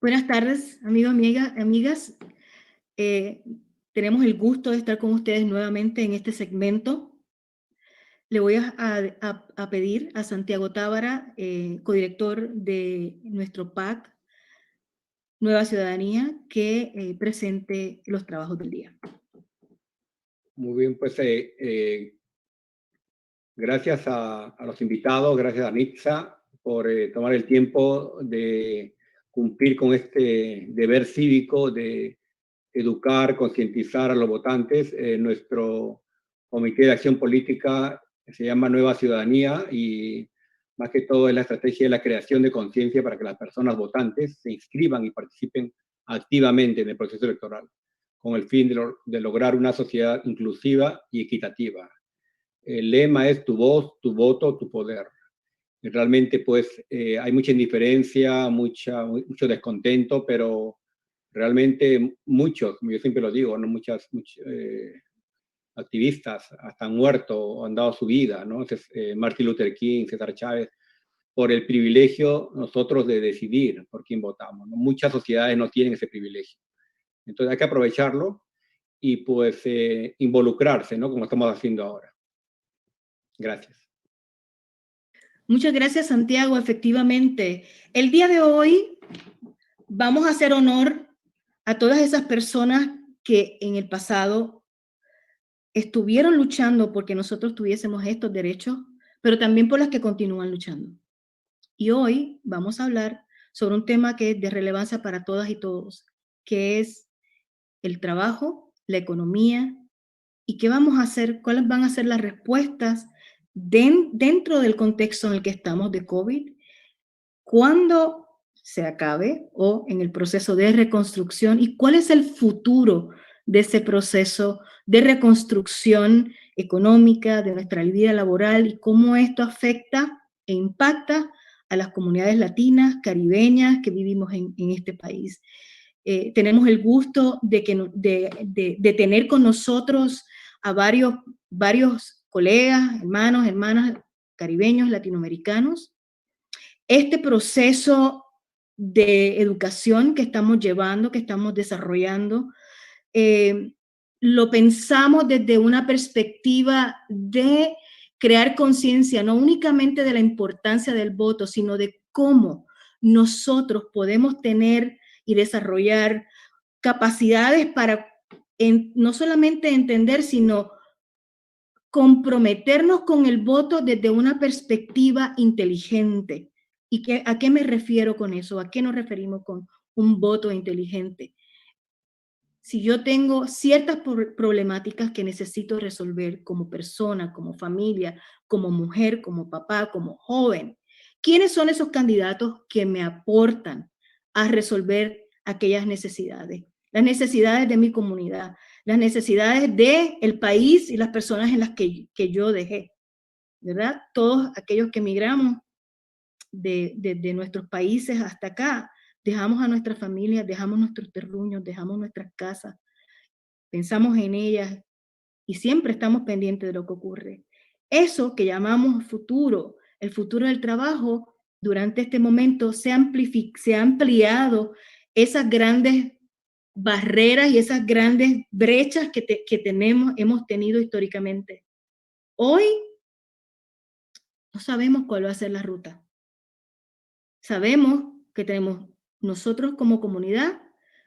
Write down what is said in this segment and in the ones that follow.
Buenas tardes, amigos, amigas. Eh, Tenemos el gusto de estar con ustedes nuevamente en este segmento. Le voy a pedir a Santiago Tábara, codirector de nuestro PAC, Nueva Ciudadanía, que presente los trabajos del día. Muy bien, pues gracias a los invitados, gracias a Nitza por tomar el tiempo de cumplir con este deber cívico de educar, concientizar a los votantes. Nuestro Comité de Acción Política se llama Nueva Ciudadanía y más que todo es la estrategia de la creación de conciencia para que las personas votantes se inscriban y participen activamente en el proceso electoral, con el fin de lograr una sociedad inclusiva y equitativa. El lema es tu voz, tu voto, tu poder. Y realmente, pues, hay mucha indiferencia, mucho descontento, pero realmente muchos, como yo siempre lo digo, ¿no? muchos activistas hasta han muerto o han dado su vida, ¿no? Entonces, Martin Luther King, César Chávez, por el privilegio nosotros de decidir por quién votamos, ¿no? Muchas sociedades no tienen ese privilegio. Entonces hay que aprovecharlo y pues involucrarse, ¿no? Como estamos haciendo ahora. Gracias. Muchas gracias, Santiago. Efectivamente, el día de hoy vamos a hacer honor a todas esas personas que en el pasado estuvieron luchando porque nosotros tuviésemos estos derechos, pero también por las que continúan luchando. Y hoy vamos a hablar sobre un tema que es de relevancia para todas y todos, que es el trabajo, la economía y qué vamos a hacer, cuáles van a ser las respuestas dentro del contexto en el que estamos de COVID, cuando se acabe o en el proceso de reconstrucción y cuál es el futuro de ese proceso de reconstrucción económica, de nuestra vida laboral y cómo esto afecta e impacta a las comunidades latinas, caribeñas que vivimos en este país. Tenemos el gusto de tener con nosotros a varios colegas, hermanas caribeños, latinoamericanos. Este proceso de educación que estamos llevando, que estamos desarrollando, lo pensamos desde una perspectiva de crear conciencia, no únicamente de la importancia del voto, sino de cómo nosotros podemos tener y desarrollar capacidades para no solamente entender, sino comprometernos con el voto desde una perspectiva inteligente. ¿Y a qué me refiero con eso? ¿A qué nos referimos con un voto inteligente? Si yo tengo ciertas problemáticas que necesito resolver como persona, como familia, como mujer, como papá, como joven, ¿quiénes son esos candidatos que me aportan a resolver aquellas necesidades? Las necesidades de mi comunidad, las necesidades del país y las personas en las que yo dejé, ¿verdad? Todos aquellos que emigramos de nuestros países hasta acá, dejamos a nuestras familias, dejamos nuestros terruños, dejamos nuestras casas, pensamos en ellas y siempre estamos pendientes de lo que ocurre. Eso que llamamos futuro, el futuro del trabajo, durante este momento se ha ampliado esas grandes barreras y esas grandes brechas que hemos tenido históricamente. Hoy no sabemos cuál va a ser la ruta. Sabemos que tenemos nosotros como comunidad,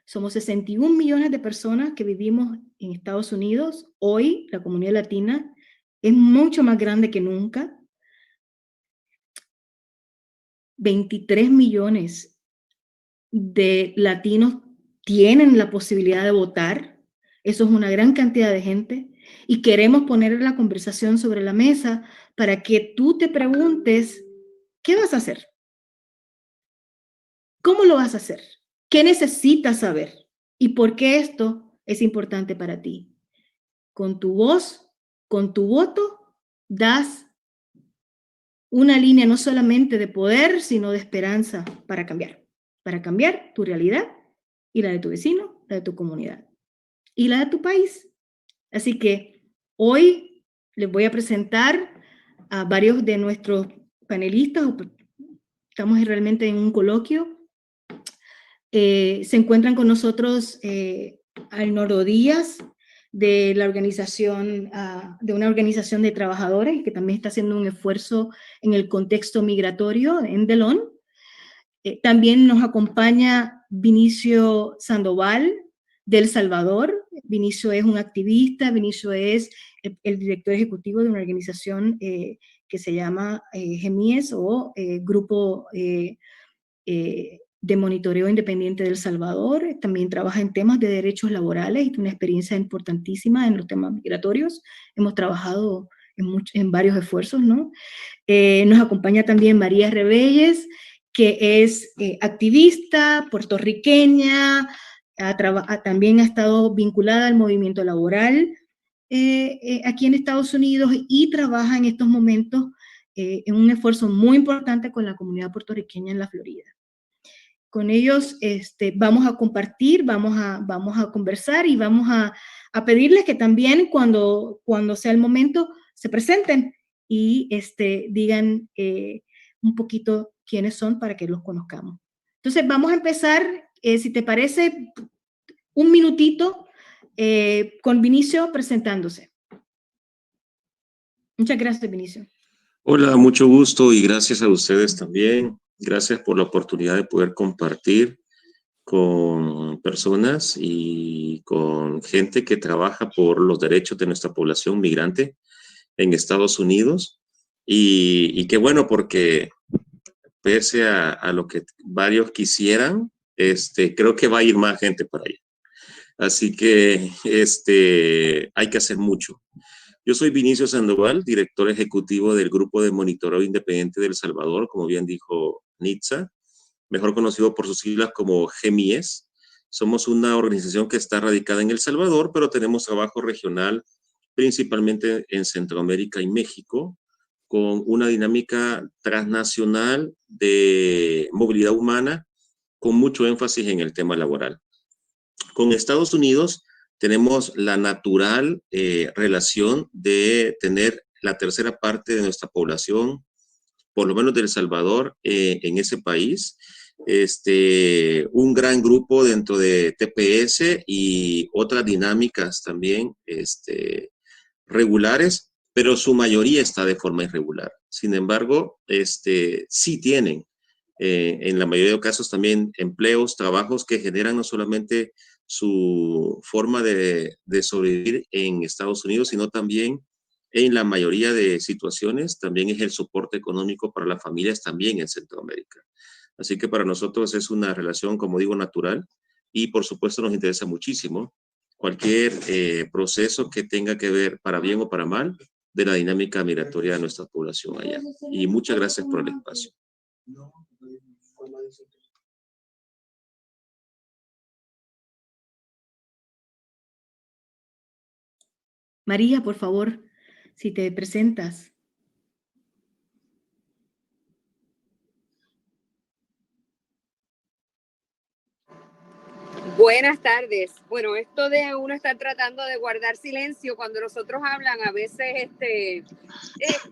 somos 61 millones de personas que vivimos en Estados Unidos. Hoy la comunidad latina es mucho más grande que nunca. 23 millones de latinos tienen la posibilidad de votar. Eso es una gran cantidad de gente. Y queremos poner la conversación sobre la mesa para que tú te preguntes, ¿qué vas a hacer? ¿Cómo lo vas a hacer? ¿Qué necesitas saber? ¿Y por qué esto es importante para ti? Con tu voz, con tu voto, das una línea no solamente de poder, sino de esperanza para cambiar tu realidad y la de tu vecino, la de tu comunidad y la de tu país. Así que hoy les voy a presentar a varios de nuestros panelistas. Estamos realmente en un coloquio. Se encuentran con nosotros Arnoldo Díaz, de la organización, de una organización de trabajadores que también está haciendo un esfuerzo en el contexto migratorio en Delón. También nos acompaña Vinicio Sandoval, de El Salvador. Vinicio es un activista, Vinicio es el director ejecutivo de una organización que se llama GEMIES o Grupo de Monitoreo Independiente de El Salvador. También trabaja en temas de derechos laborales y tiene una experiencia importantísima en los temas migratorios. Hemos trabajado en varios esfuerzos, ¿no? Nos acompaña también María Rebelles, que es activista puertorriqueña, también ha estado vinculada al movimiento laboral aquí en Estados Unidos y trabaja en estos momentos en un esfuerzo muy importante con la comunidad puertorriqueña en la Florida. Con ellos vamos a compartir, vamos a conversar y vamos a pedirles que también cuando sea el momento se presenten y digan un poquito quiénes son para que los conozcamos. Entonces vamos a empezar, si te parece, un minutito con Vinicio presentándose. Muchas gracias, Vinicio. Hola, mucho gusto y gracias a ustedes también. Gracias por la oportunidad de poder compartir con personas y con gente que trabaja por los derechos de nuestra población migrante en Estados Unidos. Y qué bueno, porque pese a lo que varios quisieran, creo que va a ir más gente para allá. Así que hay que hacer mucho. Yo soy Vinicio Sandoval, director ejecutivo del Grupo de Monitoreo Independiente de El Salvador, como bien dijo Nitza, mejor conocido por sus siglas como GEMIES. Somos una organización que está radicada en El Salvador, pero tenemos trabajo regional principalmente en Centroamérica y México, con una dinámica transnacional de movilidad humana, con mucho énfasis en el tema laboral. Con Estados Unidos tenemos la natural relación de tener la tercera parte de nuestra población, por lo menos de El Salvador, en ese país. Un gran grupo dentro de TPS y otras dinámicas también regulares, pero su mayoría está de forma irregular. Sin embargo, sí tienen en la mayoría de casos también empleos, trabajos que generan no solamente su forma de sobrevivir en Estados Unidos, sino también en la mayoría de situaciones también es el soporte económico para las familias también en Centroamérica. Así que para nosotros es una relación, como digo, natural y por supuesto nos interesa muchísimo cualquier proceso que tenga que ver, para bien o para mal, de la dinámica migratoria de nuestra población allá. Y muchas gracias por el espacio. María, por favor, si te presentas. Buenas tardes. Bueno, esto de uno estar tratando de guardar silencio cuando los otros hablan, a veces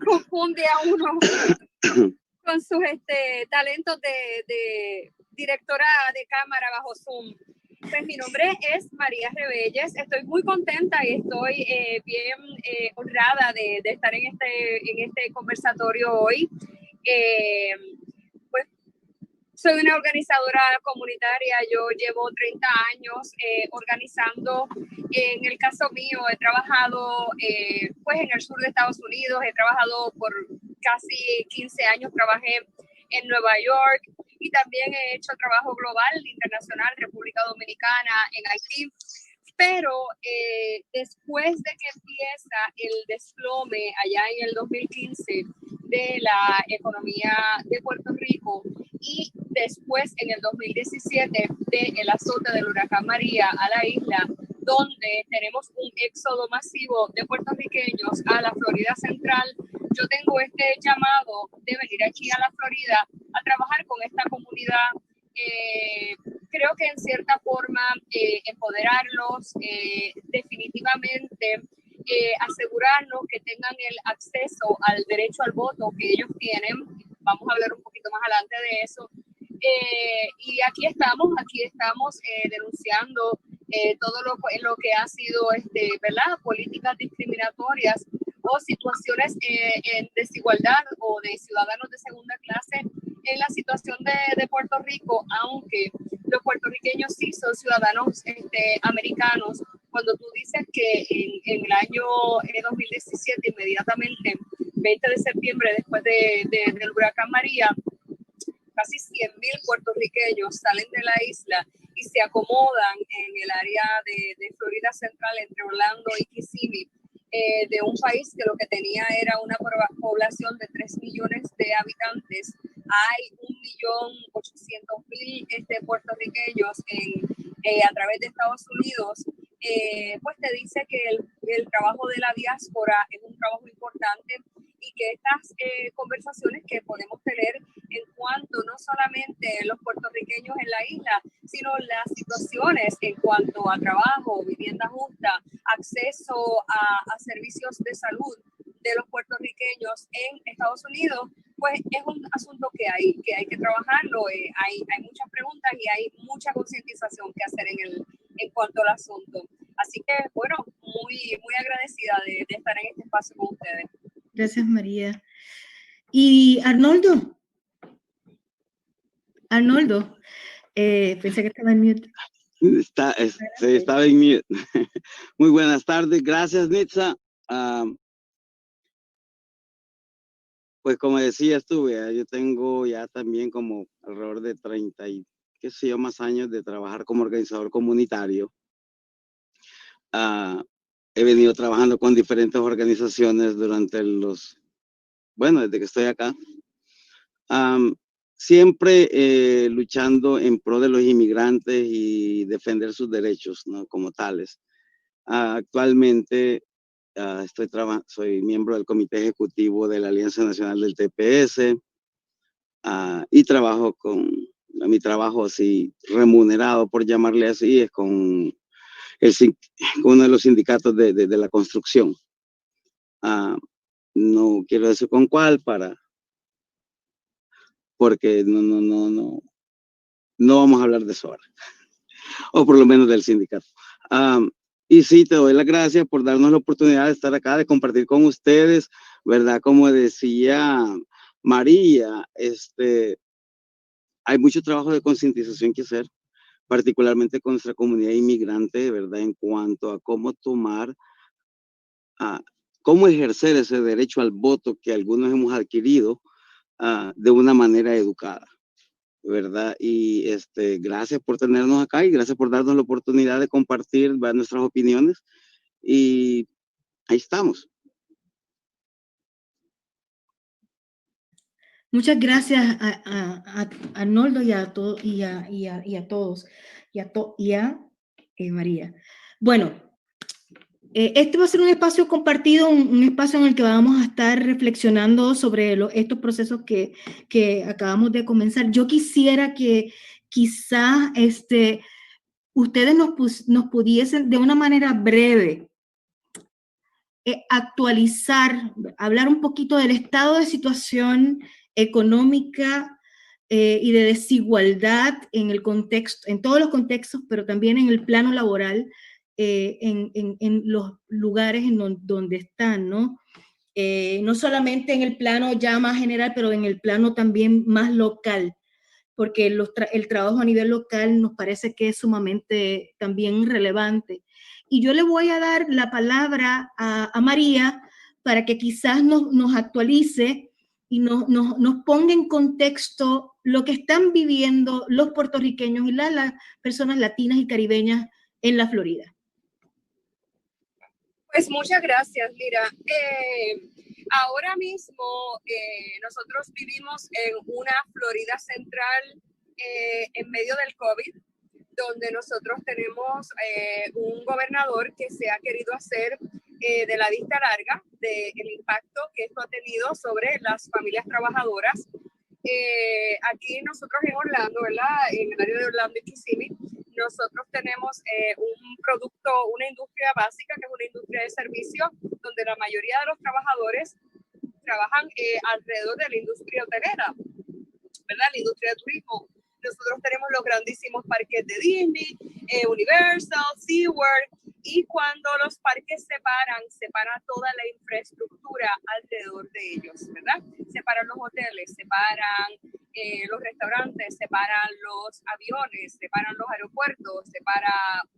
confunde a uno con sus talentos de directora de cámara bajo Zoom. Pues mi nombre es María Rebelles. Estoy muy contenta y estoy bien honrada de estar en este conversatorio hoy. Pues soy una organizadora comunitaria. Yo llevo 30 años organizando. En el caso mío, he trabajado pues en el sur de Estados Unidos. He trabajado por casi 15 años. Trabajé en Nueva York y también he hecho trabajo global, internacional, República Dominicana, en Haití. Pero después de que empieza el desplome allá en el 2015 de la economía de Puerto Rico y después en el 2017 del azote del huracán María a la isla, donde tenemos un éxodo masivo de puertorriqueños a la Florida Central, yo tengo este llamado de venir aquí a la Florida a trabajar con esta comunidad. Creo que en cierta forma empoderarlos, definitivamente asegurarnos que tengan el acceso al derecho al voto que ellos tienen. Vamos a hablar un poquito más adelante de eso. Y aquí estamos denunciando todo lo que ha sido, ¿verdad? Políticas discriminatorias o situaciones en desigualdad o de ciudadanos de segunda clase en la situación de Puerto Rico, aunque los puertorriqueños sí son ciudadanos americanos. Cuando tú dices que en el año 2017, inmediatamente, 20 de septiembre, después del huracán María, casi 100,000 puertorriqueños salen de la isla y se acomodan en el área de Florida Central, entre Orlando y Kissimmee, de un país que lo que tenía era una población de 3 millones de habitantes. Hay 1.800.000 puertorriqueños a través de Estados Unidos. Pues te dice que el trabajo de la diáspora es un trabajo importante y que estas conversaciones que podemos tener en cuanto no solamente los puertorriqueños en la isla, sino las situaciones en cuanto a trabajo, vivienda justa, acceso a servicios de salud de los puertorriqueños en Estados Unidos, pues es un asunto que hay que trabajarlo. Hay muchas preguntas y hay mucha concientización que hacer en cuanto al asunto. Así que, bueno, muy agradecida de estar en este espacio con ustedes. Gracias, María. Y Arnoldo, pensé que estaba en mute. Estaba en mute. Muy buenas tardes, gracias, Nitza. Pues como decías tú, yo tengo ya también como alrededor de 30 y qué sé yo, más años de trabajar como organizador comunitario. He venido trabajando con diferentes organizaciones desde que estoy acá. Siempre luchando en pro de los inmigrantes y defender sus derechos, ¿no? Como tales. Actualmente soy miembro del comité ejecutivo de la Alianza Nacional del TPS y mi trabajo así remunerado, por llamarle así, es con uno de los sindicatos de la construcción. No quiero decir con cuál porque no vamos a hablar de eso ahora, o por lo menos del sindicato. Y sí, te doy las gracias por darnos la oportunidad de estar acá, de compartir con ustedes, ¿verdad? Como decía María, hay mucho trabajo de concientización que hacer, particularmente con nuestra comunidad inmigrante, ¿verdad? En cuanto a cómo cómo ejercer ese derecho al voto que algunos hemos adquirido de una manera educada, ¿verdad? Y gracias por tenernos acá y gracias por darnos la oportunidad de compartir nuestras opiniones. Y ahí estamos. Muchas gracias a Arnoldo y a todos y a María. Bueno, este va a ser un espacio compartido, un espacio en el que vamos a estar reflexionando sobre estos procesos que acabamos de comenzar. Yo quisiera que quizás ustedes nos pudiesen de una manera breve actualizar, hablar un poquito del estado de situación económica y de desigualdad en todos los contextos, pero también en el plano laboral, en los lugares donde están, ¿no? No solamente en el plano ya más general, pero en el plano también más local, porque el trabajo a nivel local nos parece que es sumamente también relevante. Y yo le voy a dar la palabra a María para que quizás nos actualice y nos ponga en contexto lo que están viviendo los puertorriqueños y las personas latinas y caribeñas en la Florida. Pues muchas gracias. Mira, ahora mismo nosotros vivimos en una Florida central en medio del COVID, donde nosotros tenemos un gobernador que se ha querido hacer de la vista larga del impacto que esto ha tenido sobre las familias trabajadoras. Aquí nosotros en Orlando, ¿verdad? En el área de Orlando y Kissimmee, nosotros tenemos un producto, una industria básica, que es una industria de servicio, donde la mayoría de los trabajadores trabajan alrededor de la industria hotelera, ¿verdad? La industria de turismo. Nosotros tenemos los grandísimos parques de Disney, Universal, SeaWorld, y cuando los parques separan toda la infraestructura alrededor de ellos, ¿verdad? Separan los hoteles, separan los restaurantes, separan los aviones, separan los aeropuertos,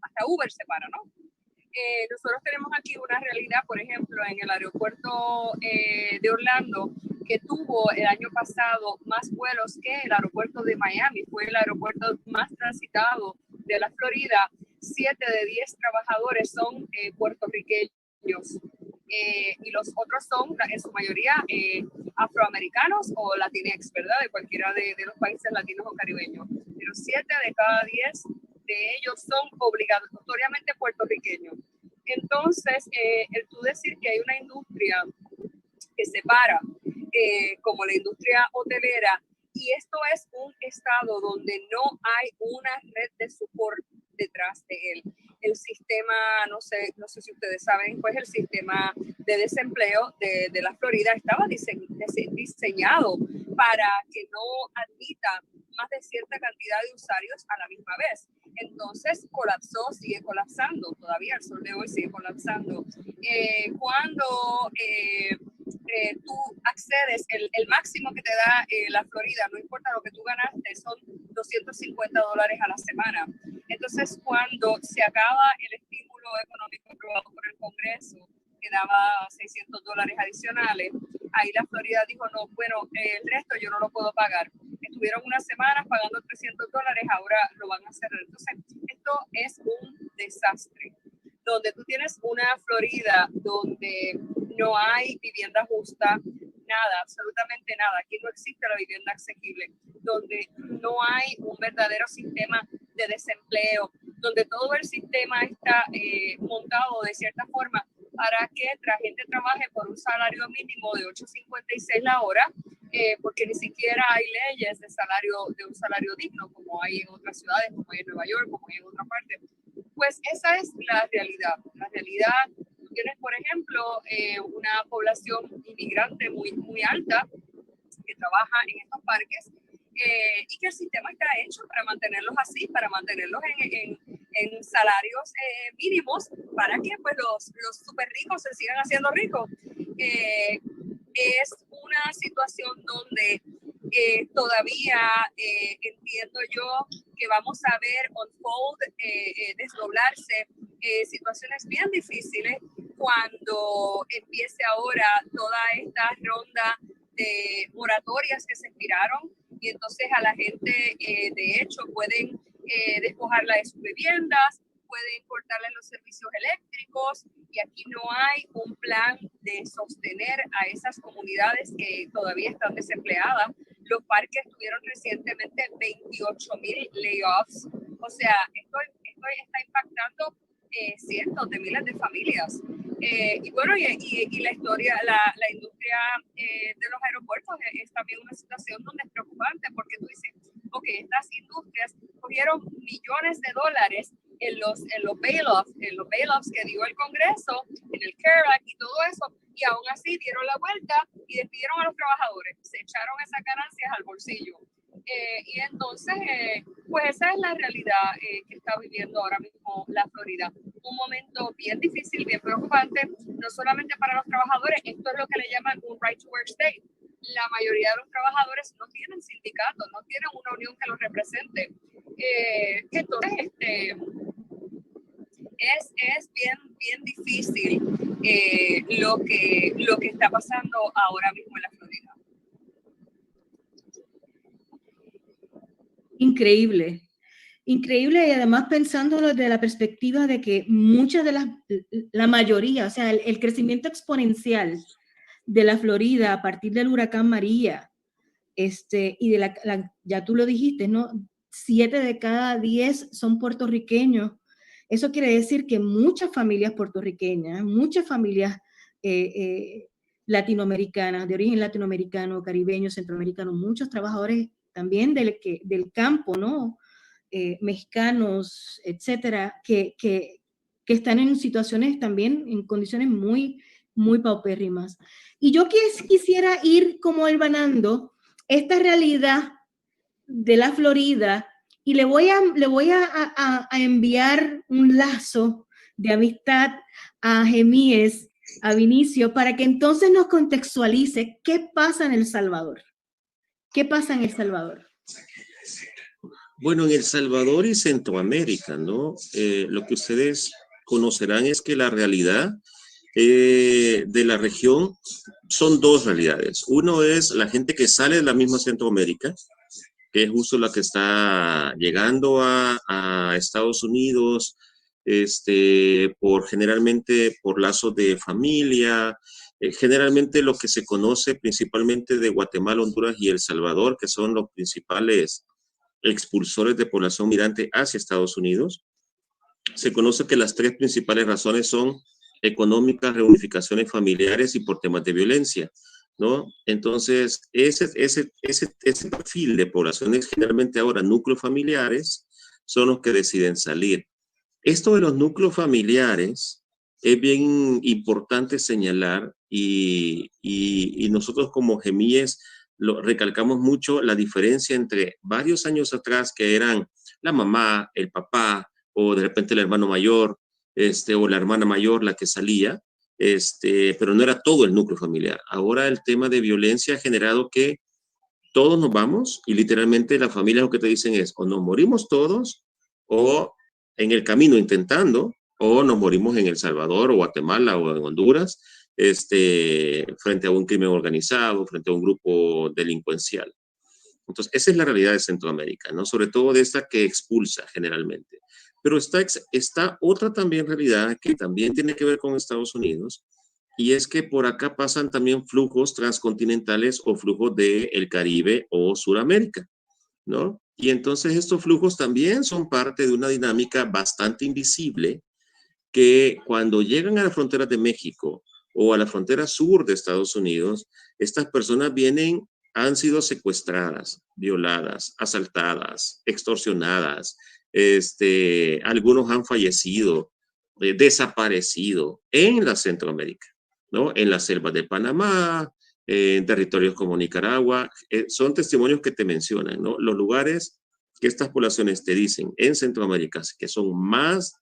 hasta Uber separa, ¿no? Nosotros tenemos aquí una realidad, por ejemplo, en el aeropuerto de Orlando, que tuvo el año pasado más vuelos que el aeropuerto de Miami. Fue el aeropuerto más transitado de la Florida. 7 de 10 trabajadores son puertorriqueños y los otros son en su mayoría afroamericanos o latinex, ¿verdad? De cualquiera de los países latinos o caribeños. Pero 7 de cada 10 de ellos son obligatoriamente puertorriqueños. Entonces, el tú decir que hay una industria que separa, como la industria hotelera, y esto es un estado donde no hay una red de soporte detrás de él. El sistema, no sé si ustedes saben, pues el sistema de desempleo de la Florida estaba diseñado para que no admita más de cierta cantidad de usuarios a la misma vez. Entonces colapsó, sigue colapsando, todavía el sol de hoy sigue colapsando. Cuando tú accedes, el máximo que te da la Florida, no importa lo que tú ganaste, son $250 a la semana. Entonces, cuando se acaba el estímulo económico aprobado por el Congreso, que daba $600 adicionales, ahí la Florida dijo, no, bueno, el resto yo no lo puedo pagar. Estuvieron unas semanas pagando $300, ahora lo van a hacer. Entonces, esto es un desastre. Donde tú tienes una Florida donde no hay vivienda justa, nada, absolutamente nada. Aquí no existe la vivienda asequible, donde no hay un verdadero sistema de desempleo, donde todo el sistema está montado de cierta forma para que la gente trabaje por un salario mínimo de $8.56 la hora, porque ni siquiera hay leyes de un salario digno, como hay en otras ciudades, como hay en Nueva York, como hay en otra parte. Pues esa es la realidad. La realidad, tú tienes, por ejemplo, una población inmigrante muy, muy alta que trabaja en estos parques y que el sistema está hecho para mantenerlos así, para mantenerlos en salarios mínimos, para que pues, los súper ricos se sigan haciendo ricos. Es una situación donde todavía entiendo yo que vamos a ver unfold, desdoblarse situaciones bien difíciles cuando empiece ahora toda esta ronda de moratorias que se expiraron, y entonces a la gente de hecho pueden despojarla de sus viviendas, pueden cortarle los servicios eléctricos, y aquí no hay un plan de sostener a esas comunidades que todavía están desempleadas. Los parques tuvieron recientemente 28,000 layoffs. O sea, esto está impactando cientos de miles de familias. Y bueno, y la historia, la industria de los aeropuertos es también una situación donde es preocupante, porque tú dices, ok, estas industrias cogieron millones de dólares en los bailouts que dio el Congreso, en el CARE Act y todo eso, y aún así dieron la vuelta y despidieron a los trabajadores, se echaron esas ganancias al bolsillo. Y entonces, pues esa es la realidad que está viviendo ahora mismo la Florida. Un momento bien difícil, bien preocupante, no solamente para los trabajadores, esto es lo que le llaman un right to work state. La mayoría de los trabajadores no tienen sindicatos, no tienen una unión que los represente. Entonces, es bien difícil lo que está pasando ahora mismo en la Florida. Increíble, increíble, y además pensándolo desde la perspectiva de que muchas de la mayoría, o sea, el crecimiento exponencial de la Florida a partir del huracán María, y de ya tú lo dijiste, ¿no? 7 de cada 10 son puertorriqueños. Eso quiere decir que muchas familias puertorriqueñas, muchas familias latinoamericanas, de origen latinoamericano, caribeño, centroamericano, muchos trabajadores también del campo, ¿no? Mexicanos, etcétera, que están en situaciones también, en condiciones muy, muy paupérrimas. Y yo quisiera ir como hermanando esta realidad de la Florida y le voy a enviar un lazo de amistad a Gemíes, a Vinicio, para que entonces nos contextualice qué pasa en El Salvador. ¿Qué pasa en El Salvador? Bueno, en El Salvador y Centroamérica, ¿no? Lo que ustedes conocerán es que la realidad de la región son dos realidades. Uno es la gente que sale de la misma Centroamérica, que es justo la que está llegando a Estados Unidos, generalmente por lazos de familia, generalmente lo que se conoce principalmente de Guatemala, Honduras y El Salvador, que son los principales expulsores de población migrante hacia Estados Unidos. Se conoce que las tres principales razones son económicas, reunificaciones familiares y por temas de violencia, ¿no? Entonces, ese perfil de poblaciones, generalmente ahora núcleos familiares, son los que deciden salir. Esto de los núcleos familiares es bien importante señalar y nosotros como Gemíes recalcamos mucho la diferencia entre varios años atrás que eran la mamá, el papá o de repente el hermano mayor o la hermana mayor la que salía, pero no era todo el núcleo familiar. Ahora el tema de violencia ha generado que todos nos vamos y literalmente la familia lo que te dicen es o nos morimos todos o en el camino intentando o nos morimos en El Salvador o Guatemala o en Honduras frente a un crimen organizado, frente a un grupo delincuencial. Entonces, esa es la realidad de Centroamérica, ¿no? Sobre todo de esta que expulsa generalmente. Pero está otra también realidad que también tiene que ver con Estados Unidos, y es que por acá pasan también flujos transcontinentales o flujos del Caribe o Suramérica, ¿no? Y entonces estos flujos también son parte de una dinámica bastante invisible que cuando llegan a las fronteras de México o a la frontera sur de Estados Unidos, estas personas han sido secuestradas, violadas, asaltadas, extorsionadas, algunos han fallecido, desaparecido en la Centroamérica, ¿no? En las selvas de Panamá, en territorios como Nicaragua, son testimonios que te mencionan, ¿no? Los lugares que estas poblaciones te dicen en Centroamérica que son más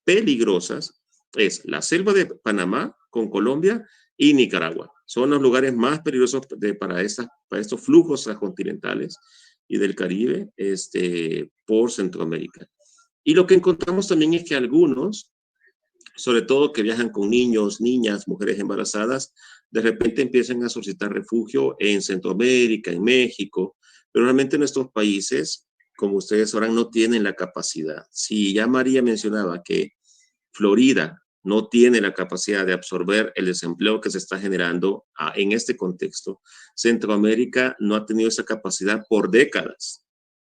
peligrosas es la selva de Panamá con Colombia y Nicaragua. Son los lugares más peligrosos para estos flujos transcontinentales y del Caribe por Centroamérica. Y lo que encontramos también es que algunos, sobre todo que viajan con niños, niñas, mujeres embarazadas, de repente empiezan a solicitar refugio en Centroamérica, en México, pero realmente nuestros países, como ustedes sabrán, no tienen la capacidad. Si ya María mencionaba que Florida no tiene la capacidad de absorber el desempleo que se está generando en este contexto, Centroamérica no ha tenido esa capacidad por décadas,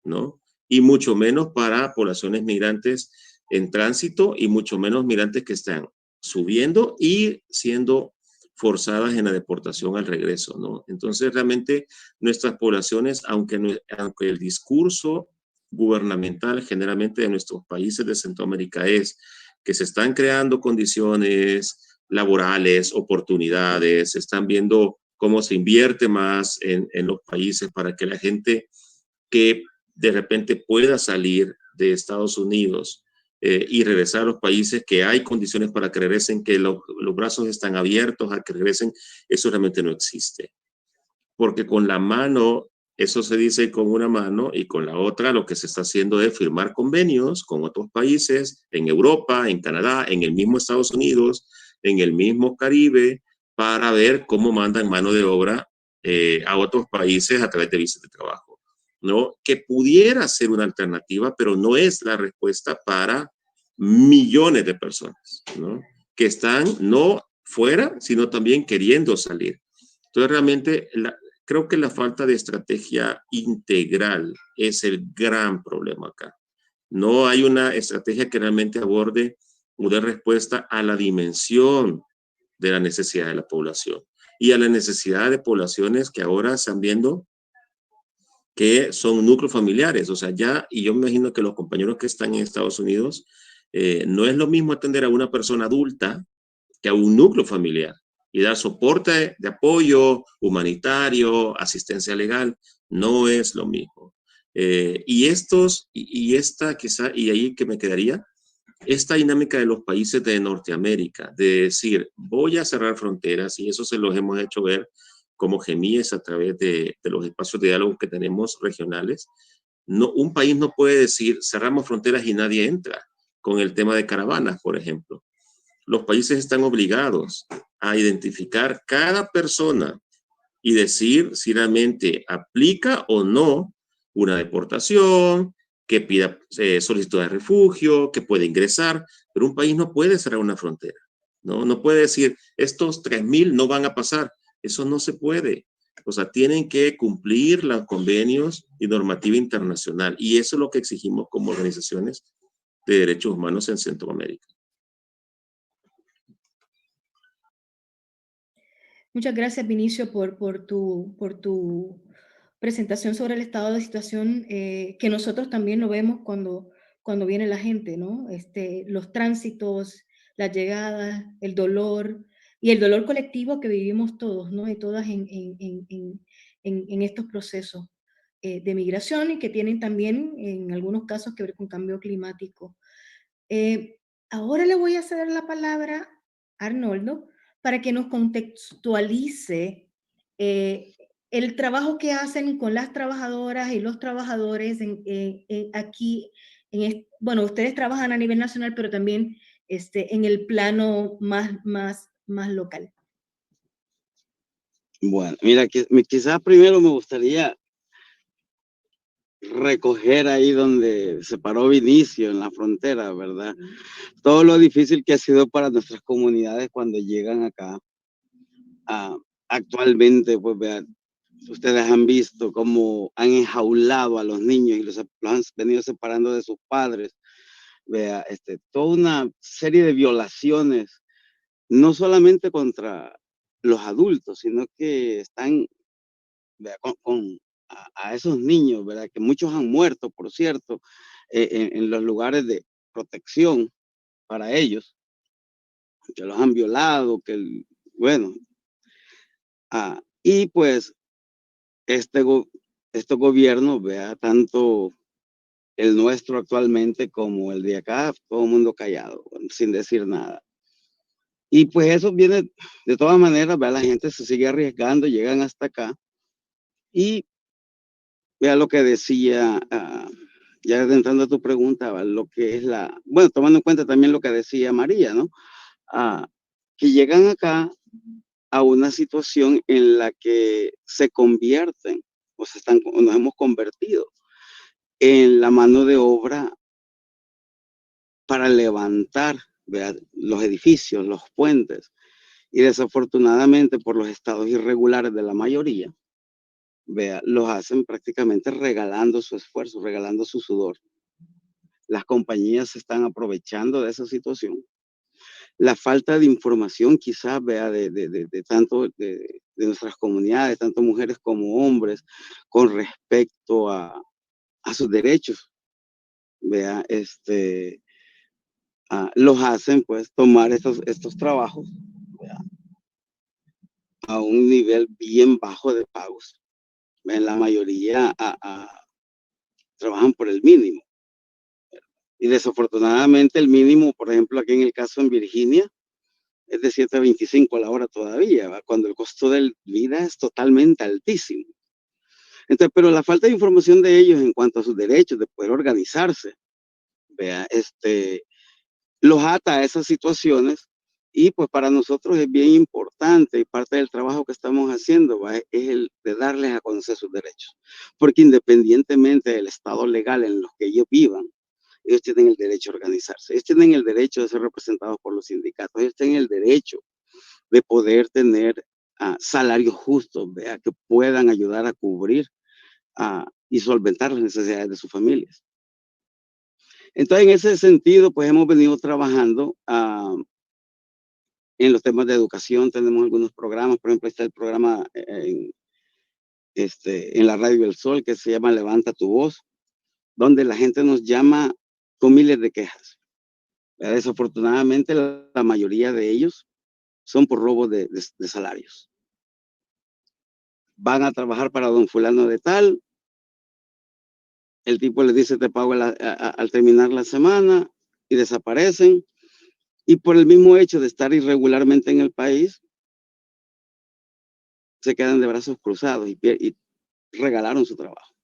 ¿no? Y mucho menos para poblaciones migrantes en tránsito y mucho menos migrantes que están subiendo y siendo forzadas en la deportación al regreso, ¿no? Entonces, realmente nuestras poblaciones, aunque el discurso gubernamental generalmente de nuestros países de Centroamérica es que se están creando condiciones laborales, oportunidades, se están viendo cómo se invierte más en los países para que la gente que de repente pueda salir de Estados Unidos y regresar a los países, que hay condiciones para que regresen, que los brazos están abiertos a que regresen, eso realmente no existe. Porque con la mano, eso se dice con una mano, y con la otra lo que se está haciendo es firmar convenios con otros países, en Europa, en Canadá, en el mismo Estados Unidos, en el mismo Caribe, para ver cómo mandan mano de obra a otros países a través de visas de trabajo, ¿no? Que pudiera ser una alternativa, pero no es la respuesta para millones de personas, ¿no? Que están no fuera, sino también queriendo salir. Entonces, realmente, creo que la falta de estrategia integral es el gran problema acá. No hay una estrategia que realmente aborde o dé respuesta a la dimensión de la necesidad de la población y a la necesidad de poblaciones que ahora están viendo que son núcleos familiares. O sea, y yo me imagino que los compañeros que están en Estados Unidos, no es lo mismo atender a una persona adulta que a un núcleo familiar y dar soporte de apoyo humanitario, asistencia legal, no es lo mismo. Y esta quizá, y ahí que me quedaría, esta dinámica de los países de Norteamérica, de decir, voy a cerrar fronteras, y eso se los hemos hecho ver como gemíes a través de los espacios de diálogo que tenemos regionales. No, un país no puede decir, cerramos fronteras y nadie entra, con el tema de caravanas, por ejemplo. Los países están obligados a identificar cada persona y decir si realmente aplica o no una deportación, que pida solicitud de refugio, que puede ingresar, pero un país no puede cerrar una frontera, ¿no? No puede decir, estos 3,000 no van a pasar, eso no se puede. O sea, tienen que cumplir los convenios y normativa internacional, y eso es lo que exigimos como organizaciones de derechos humanos en Centroamérica. Muchas gracias, Vinicio, por tu presentación sobre el estado de situación, que nosotros también lo vemos cuando viene la gente, ¿no? Los tránsitos, las llegadas, el dolor y el dolor colectivo que vivimos todos, ¿no? Y todas en estos procesos de migración, y que tienen también en algunos casos que ver con cambio climático. Ahora le voy a ceder la palabra a Arnoldo para que nos contextualice el trabajo que hacen con las trabajadoras y los trabajadores aquí. Bueno, ustedes trabajan a nivel nacional, pero también en el plano más local. Bueno, mira, quizás primero me gustaría recoger ahí donde se paró Vinicio, en la frontera, ¿verdad? Todo lo difícil que ha sido para nuestras comunidades cuando llegan acá. Actualmente, pues vean, ustedes han visto cómo han enjaulado a los niños y los han venido separando de sus padres. Vea, toda una serie de violaciones, no solamente contra los adultos, sino que están, vea, a esos niños, ¿verdad? Que muchos han muerto, por cierto, en los lugares de protección para ellos, que los han violado, bueno, y pues estos gobiernos, vea, tanto el nuestro actualmente como el de acá, todo el mundo callado, sin decir nada. Y pues eso viene de todas maneras, vea, la gente se sigue arriesgando, llegan hasta acá. Y vea lo que decía, ya entrando a tu pregunta, lo que es bueno, tomando en cuenta también lo que decía María, ¿no? Que llegan acá a una situación en la que se convierten, nos hemos convertido en la mano de obra para levantar, ¿vea?, los edificios, los puentes. Y desafortunadamente, por los estados irregulares de la mayoría, vea, los hacen prácticamente regalando su esfuerzo, regalando su sudor. Las compañías se están aprovechando de esa situación. La falta de información, quizás, vea, tanto de nuestras comunidades, tanto mujeres como hombres, con respecto a sus derechos, vea, los hacen, pues, tomar estos trabajos, vea, a un nivel bien bajo de pagos. En la mayoría trabajan por el mínimo. Y desafortunadamente el mínimo, por ejemplo, aquí en el caso en Virginia, es de 7.25 a la hora todavía, ¿va?, cuando el costo de vida es totalmente altísimo. Entonces, pero la falta de información de ellos en cuanto a sus derechos de poder organizarse, vea, los ata a esas situaciones. Y pues para nosotros es bien importante, y parte del trabajo que estamos haciendo, ¿va?, es el de darles a conocer sus derechos. Porque independientemente del estado legal en los que ellos vivan, ellos tienen el derecho a organizarse, ellos tienen el derecho de ser representados por los sindicatos, ellos tienen el derecho de poder tener salarios justos, vea, que puedan ayudar a cubrir y solventar las necesidades de sus familias. Entonces, en ese sentido, pues hemos venido trabajando en los temas de educación. Tenemos algunos programas, por ejemplo, está el programa en la Radio del Sol que se llama Levanta tu Voz, donde la gente nos llama con miles de quejas. Desafortunadamente, la mayoría de ellos son por robo de salarios. Van a trabajar para don fulano de tal, el tipo les dice te pago al terminar la semana y desaparecen. Y por el mismo hecho de estar irregularmente en el país, se quedan de brazos cruzados y regalaron su trabajo.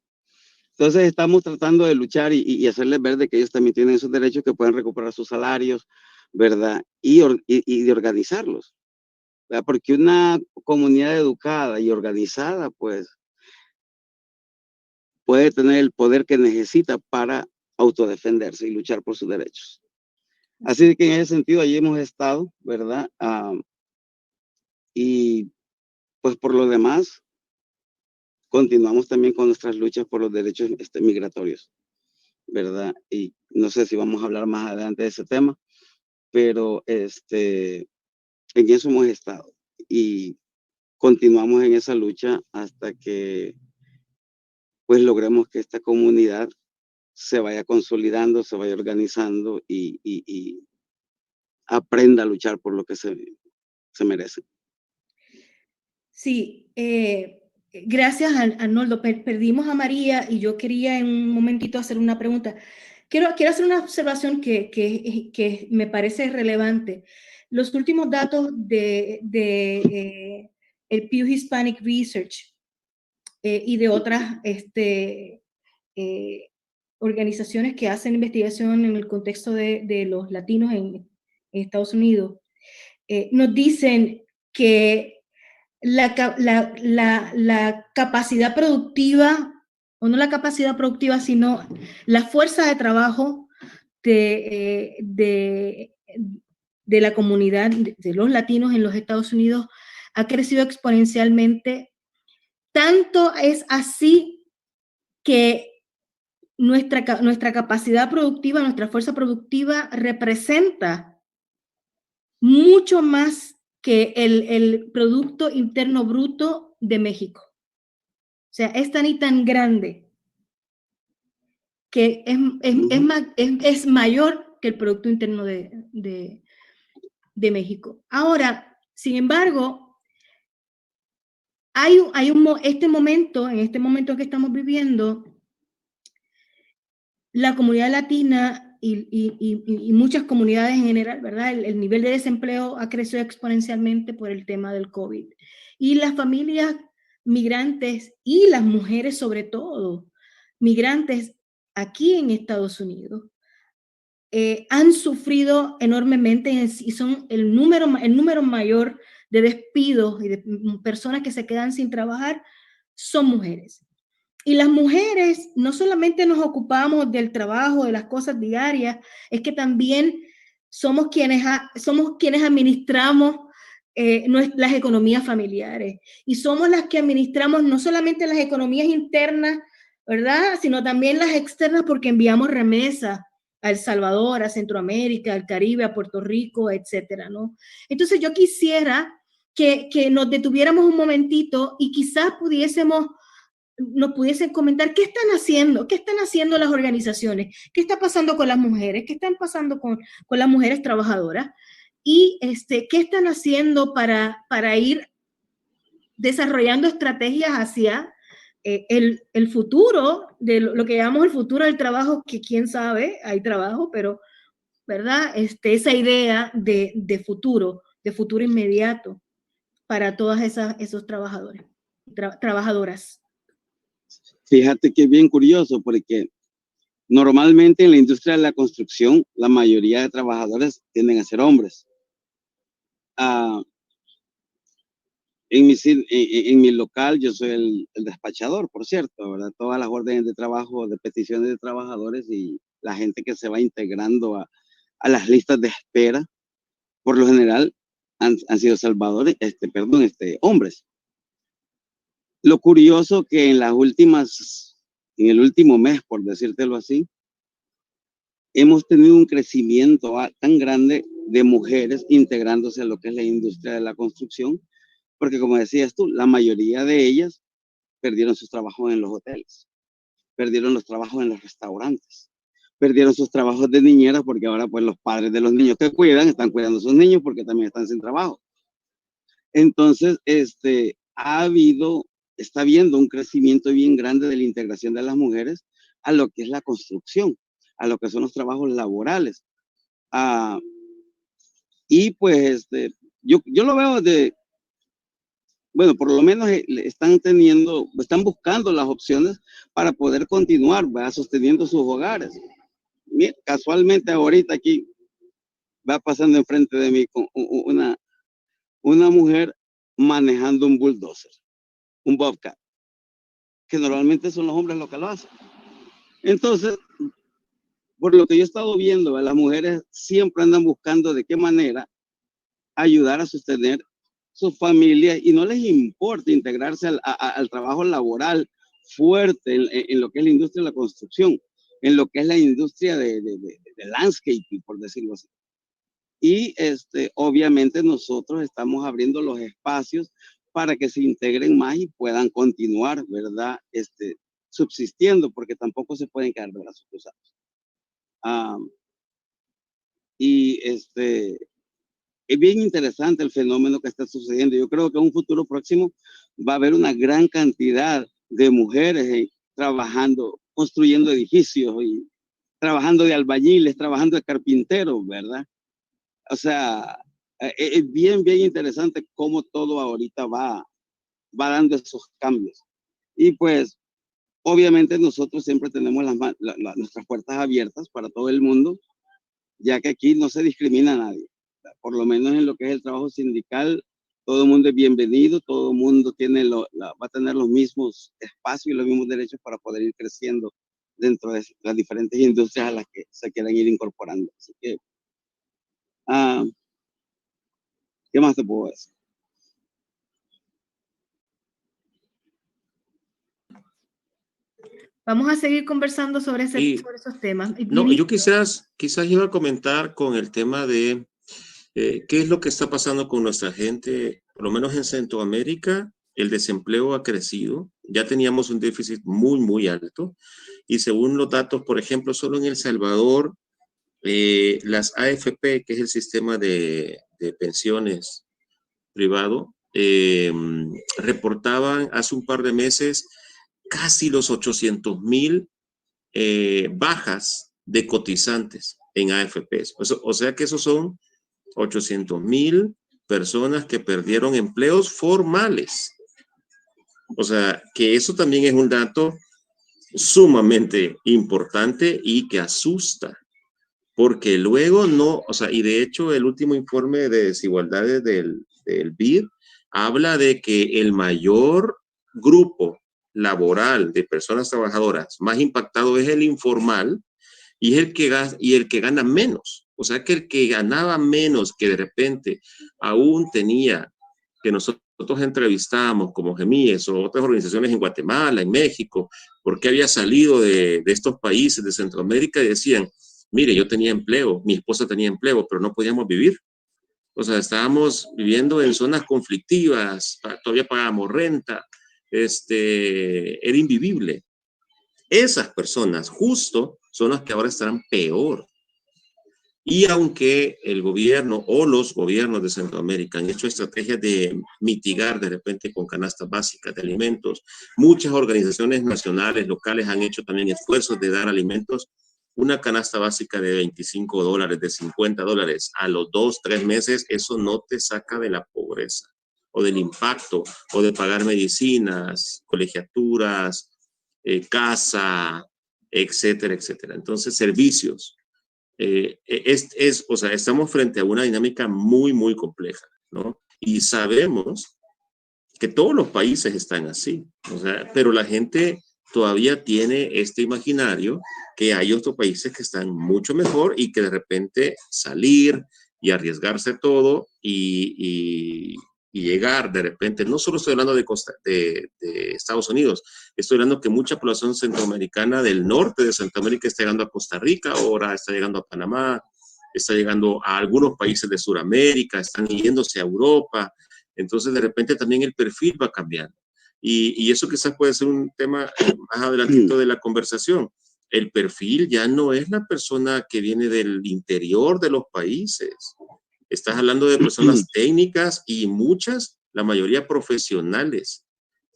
Entonces estamos tratando de luchar y hacerles ver de que ellos también tienen esos derechos, que pueden recuperar sus salarios, ¿verdad? Y de organizarlos, ¿verdad? Porque una comunidad educada y organizada, pues, puede tener el poder que necesita para autodefenderse y luchar por sus derechos. Así que en ese sentido, allí hemos estado, ¿verdad? Y pues por lo demás, continuamos también con nuestras luchas por los derechos migratorios, ¿verdad? Y no sé si vamos a hablar más adelante de ese tema, pero en eso hemos estado y continuamos en esa lucha hasta que pues logremos que esta comunidad se vaya consolidando, se vaya organizando y aprenda a luchar por lo que se merece. Sí, gracias, Arnoldo. Perdimos a María y yo quería en un momentito hacer una pregunta. Quiero hacer una observación que me parece relevante. Los últimos datos de el Pew Hispanic Research y de otras organizaciones que hacen investigación en el contexto de los latinos en Estados Unidos, nos dicen que la capacidad productiva, o no la capacidad productiva, sino la fuerza de trabajo de la comunidad de los latinos en los Estados Unidos ha crecido exponencialmente. Tanto es así que nuestra capacidad productiva, nuestra fuerza productiva representa mucho más que el Producto Interno Bruto de México. O sea, es tan y tan grande que es mayor que el Producto Interno de México. Ahora, sin embargo, en este momento que estamos viviendo, la comunidad latina y muchas comunidades en general, ¿verdad? El nivel de desempleo ha crecido exponencialmente por el tema del COVID. Y las familias migrantes y las mujeres, sobre todo, migrantes aquí en Estados Unidos, han sufrido enormemente y son el número mayor de despidos y de personas que se quedan sin trabajar son mujeres. Y las mujeres no solamente nos ocupamos del trabajo, de las cosas diarias, es que también somos quienes administramos las economías familiares. Y somos las que administramos no solamente las economías internas, ¿verdad? Sino también las externas, porque enviamos remesas a El Salvador, a Centroamérica, al Caribe, a Puerto Rico, etcétera, ¿no? Entonces yo quisiera que nos detuviéramos un momentito y quizás nos pudiesen comentar qué están haciendo las organizaciones, qué está pasando con las mujeres, qué están pasando con las mujeres trabajadoras y qué están haciendo para ir desarrollando estrategias hacia el futuro, de lo que llamamos el futuro del trabajo, que quién sabe, hay trabajo, pero, ¿verdad? Esa idea de futuro inmediato para todas esos trabajadores, trabajadoras. Fíjate que es bien curioso porque normalmente en la industria de la construcción la mayoría de trabajadores tienden a ser hombres. En mi local yo soy el despachador, por cierto, ¿verdad? Todas las órdenes de trabajo, de peticiones de trabajadores y la gente que se va integrando a las listas de espera, por lo general han sido hombres. Lo curioso que en el último mes, por decírtelo así, hemos tenido un crecimiento tan grande de mujeres integrándose a lo que es la industria de la construcción, porque como decías tú, la mayoría de ellas perdieron sus trabajos en los hoteles, perdieron los trabajos en los restaurantes, perdieron sus trabajos de niñeras porque ahora pues los padres de los niños que cuidan están cuidando a sus niños porque también están sin trabajo. Entonces, está habiendo un crecimiento bien grande de la integración de las mujeres, a lo que es la construcción, a lo que son los trabajos laborales. Y pues yo lo veo bueno, por lo menos están buscando las opciones para poder continuar, ¿verdad?, sosteniendo sus hogares. Mira, casualmente ahorita aquí va pasando enfrente de mí con una mujer manejando un bulldozer, un bobcat, que normalmente son los hombres los que lo hacen. Entonces, por lo que yo he estado viendo, las mujeres siempre andan buscando de qué manera ayudar a sostener sus familias y no les importa integrarse al trabajo laboral fuerte en lo que es la industria de la construcción, en lo que es la industria de landscaping, por decirlo así. Y obviamente nosotros estamos abriendo los espacios para que se integren más y puedan continuar, ¿verdad?, subsistiendo, porque tampoco se pueden quedar de brazos cruzados. Y es bien interesante el fenómeno que está sucediendo. Yo creo que en un futuro próximo va a haber una gran cantidad de mujeres trabajando, construyendo edificios y trabajando de albañiles, trabajando de carpinteros, ¿verdad? O sea, es bien interesante cómo todo ahorita va dando esos cambios. Y pues, obviamente nosotros siempre tenemos nuestras puertas abiertas para todo el mundo, ya que aquí no se discrimina a nadie. Por lo menos en lo que es el trabajo sindical, todo el mundo es bienvenido, todo el mundo va a tener los mismos espacios y los mismos derechos para poder ir creciendo dentro de las diferentes industrias a las que se quieran ir incorporando. Así que, ¿qué más te puedo decir? Vamos a seguir conversando sobre esos temas. No, yo quizás iba a comentar con el tema de qué es lo que está pasando con nuestra gente, por lo menos en Centroamérica. El desempleo ha crecido, ya teníamos un déficit muy alto, y según los datos, por ejemplo, solo en El Salvador, las AFP, que es el sistema de pensiones privado, reportaban hace un par de meses casi los 800,000 bajas de cotizantes en AFPs. O sea que esos son 800,000 personas que perdieron empleos formales. O sea que eso también es un dato sumamente importante y que asusta, porque luego no, o sea, y de hecho el último informe de desigualdades del BID habla de que el mayor grupo laboral de personas trabajadoras más impactado es el informal y es el que gana menos. O sea que el que ganaba menos, que de repente aún tenía, que nosotros entrevistamos como GEMIES o otras organizaciones en Guatemala, en México, porque había salido de estos países de Centroamérica y decían, mire, yo tenía empleo, mi esposa tenía empleo, pero no podíamos vivir. O sea, estábamos viviendo en zonas conflictivas, todavía pagábamos renta, era invivible. Esas personas justo son las que ahora estarán peor. Y aunque el gobierno o los gobiernos de Centroamérica han hecho estrategias de mitigar de repente con canastas básicas de alimentos, muchas organizaciones nacionales, locales han hecho también esfuerzos de dar alimentos. Una canasta básica de $25, de $50 a los 2-3 meses, eso no te saca de la pobreza o del impacto o de pagar medicinas, colegiaturas, casa, etcétera, etcétera. Entonces, servicios. O sea, estamos frente a una dinámica muy compleja, ¿no? Y sabemos que todos los países están así, o sea, pero la gente todavía tiene este imaginario que hay otros países que están mucho mejor y que de repente salir y arriesgarse todo y llegar de repente, no solo estoy hablando de Estados Unidos, estoy hablando que mucha población centroamericana del norte de Centroamérica está llegando a Costa Rica, ahora está llegando a Panamá, está llegando a algunos países de Sudamérica, están yéndose a Europa. Entonces, de repente también el perfil va cambiando. Y eso quizás puede ser un tema más adelantito de la conversación. El perfil ya no es la persona que viene del interior de los países. Estás hablando de personas técnicas y la mayoría profesionales,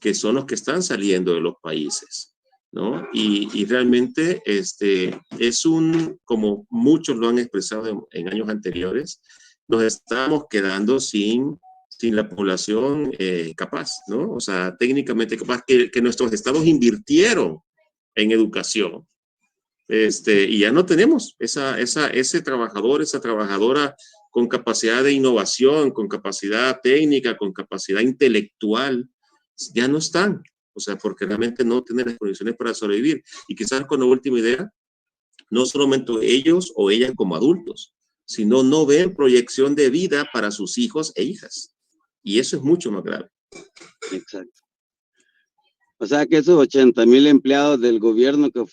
que son los que están saliendo de los países, ¿no? Y realmente es como muchos lo han expresado en años anteriores, nos estamos quedando sin la población capaz, ¿no? O sea, técnicamente capaz, que nuestros estados invirtieron en educación. Y ya no tenemos ese trabajador, esa trabajadora con capacidad de innovación, con capacidad técnica, con capacidad intelectual, ya no están. O sea, porque realmente no tienen las condiciones para sobrevivir. Y quizás con la última idea, no solamente ellos o ellas como adultos, sino no ven proyección de vida para sus hijos e hijas. Y eso es mucho más grave. Exacto. O sea que esos 80,000 empleados del gobierno que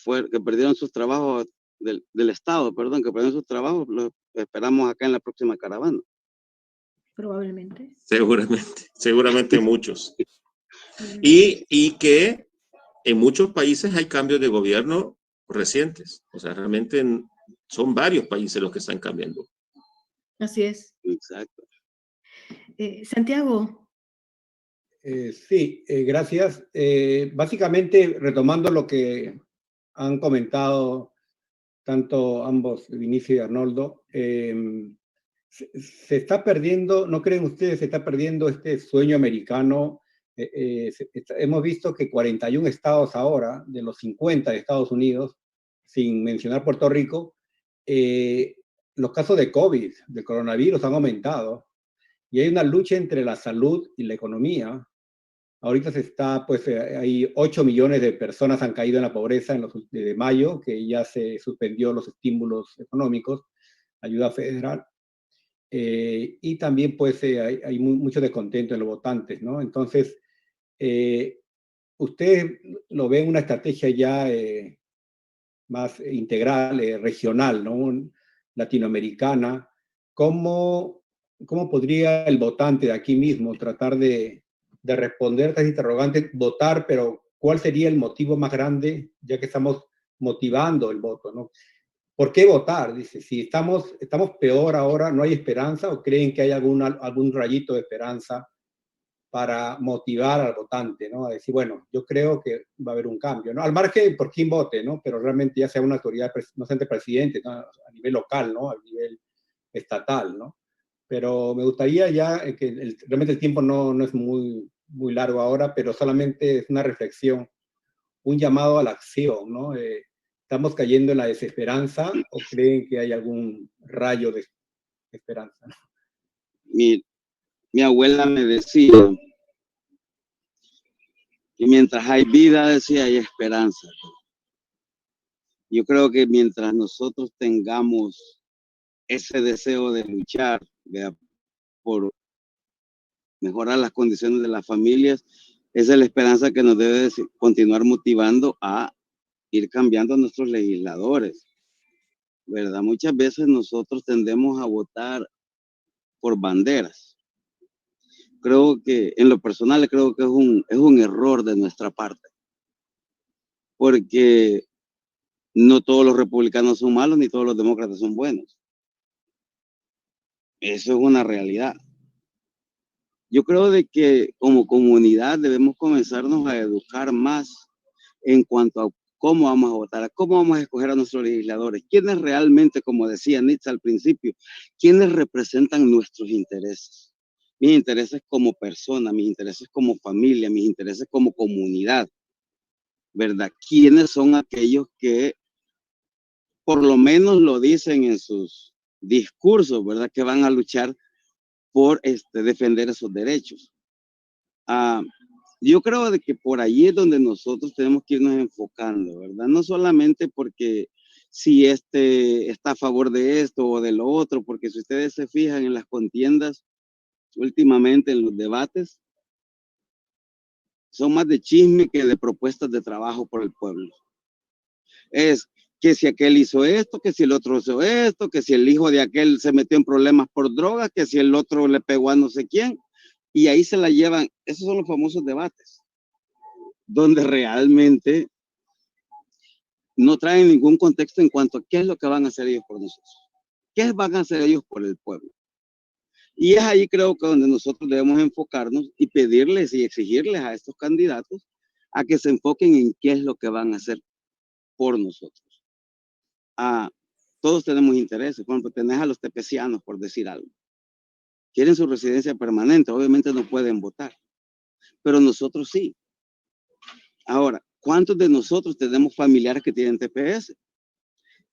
perdieron sus trabajos, del Estado, perdón, que perdieron sus trabajos, los esperamos acá en la próxima caravana. Probablemente. Seguramente muchos. Y que en muchos países hay cambios de gobierno recientes. O sea, realmente son varios países los que están cambiando. Así es. Exacto. Santiago. Sí, gracias. Básicamente, retomando lo que han comentado tanto ambos, Vinicio y Arnoldo, se está perdiendo, ¿no creen ustedes, se está perdiendo este sueño americano? Hemos visto que 41 estados ahora, de los 50 de Estados Unidos, sin mencionar Puerto Rico, los casos de COVID, de coronavirus, han aumentado. Y hay una lucha entre la salud y la economía. Ahorita hay 8 millones de personas han caído en la pobreza desde mayo, que ya se suspendió los estímulos económicos, ayuda federal. Y también hay mucho descontento en los votantes, ¿no? Entonces, usted lo ve una estrategia ya más integral, regional, ¿no? Latinoamericana. ¿Cómo podría el votante de aquí mismo tratar de responder a estas interrogantes, votar, pero cuál sería el motivo más grande, ya que estamos motivando el voto, ¿no? ¿Por qué votar? Dice, si estamos peor ahora, ¿no hay esperanza? ¿O creen que hay algún rayito de esperanza para motivar al votante, ¿no? A decir, bueno, yo creo que va a haber un cambio, ¿no? Al margen por quién vote, ¿no? Pero realmente ya sea una autoridad, no solamente presidente, ¿no? A nivel local, ¿no? A nivel estatal, ¿no? Pero me gustaría ya que realmente el tiempo no es muy largo ahora, pero solamente es una reflexión, un llamado a la acción, ¿no? ¿Estamos cayendo en la desesperanza o creen que hay algún rayo de esperanza? Mi abuela me decía que mientras hay vida, decía, hay esperanza. Yo creo que mientras nosotros tengamos ese deseo de luchar, por mejorar las condiciones de las familias, esa es la esperanza que nos debe continuar motivando a ir cambiando a nuestros legisladores, ¿verdad? Muchas veces nosotros tendemos a votar por banderas. Creo que, en lo personal, creo que es un error de nuestra parte, porque no todos los republicanos son malos, ni todos los demócratas son buenos. Eso es una realidad. Yo creo de que como comunidad debemos comenzarnos a educar más en cuanto a cómo vamos a votar, a cómo vamos a escoger a nuestros legisladores, quiénes realmente, como decía Nitza al principio, quiénes representan nuestros intereses. Mis intereses como persona, mis intereses como familia, mis intereses como comunidad, ¿verdad? ¿Quiénes son aquellos que por lo menos lo dicen en sus discursos, ¿verdad? Que van a luchar por defender esos derechos. Yo creo de que por ahí es donde nosotros tenemos que irnos enfocando, ¿verdad? No solamente porque si está a favor de esto o de lo otro, porque si ustedes se fijan en las contiendas últimamente, en los debates, son más de chisme que de propuestas de trabajo por el pueblo. Es que si aquel hizo esto, que si el otro hizo esto, que si el hijo de aquel se metió en problemas por drogas, que si el otro le pegó a no sé quién, y ahí se la llevan. Esos son los famosos debates, donde realmente no traen ningún contexto en cuanto a qué es lo que van a hacer ellos por nosotros, qué van a hacer ellos por el pueblo. Y es ahí creo que donde nosotros debemos enfocarnos y pedirles y exigirles a estos candidatos a que se enfoquen en qué es lo que van a hacer por nosotros. Todos tenemos intereses. Por ejemplo, tenés a los tepecianos, por decir algo. Quieren su residencia permanente, obviamente no pueden votar, pero nosotros sí. Ahora, ¿cuántos de nosotros tenemos familiares que tienen TPS?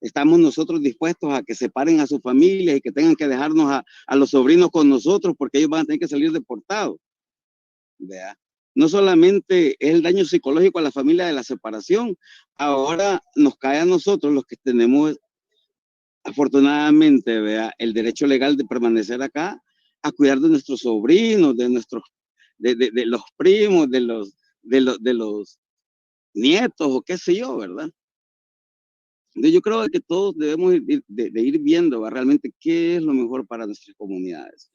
¿Estamos nosotros dispuestos a que separen a sus familias y que tengan que dejarnos a los sobrinos con nosotros porque ellos van a tener que salir deportados? ¿Vea? No solamente es el daño psicológico a la familia de la separación, ahora nos cae a nosotros los que tenemos, afortunadamente, ¿vea?, el derecho legal de permanecer acá, a cuidar de nuestros sobrinos, de los primos, de los nietos o qué sé yo, ¿verdad? Entonces yo creo que todos debemos ir viendo, ¿va?, realmente qué es lo mejor para nuestras comunidades.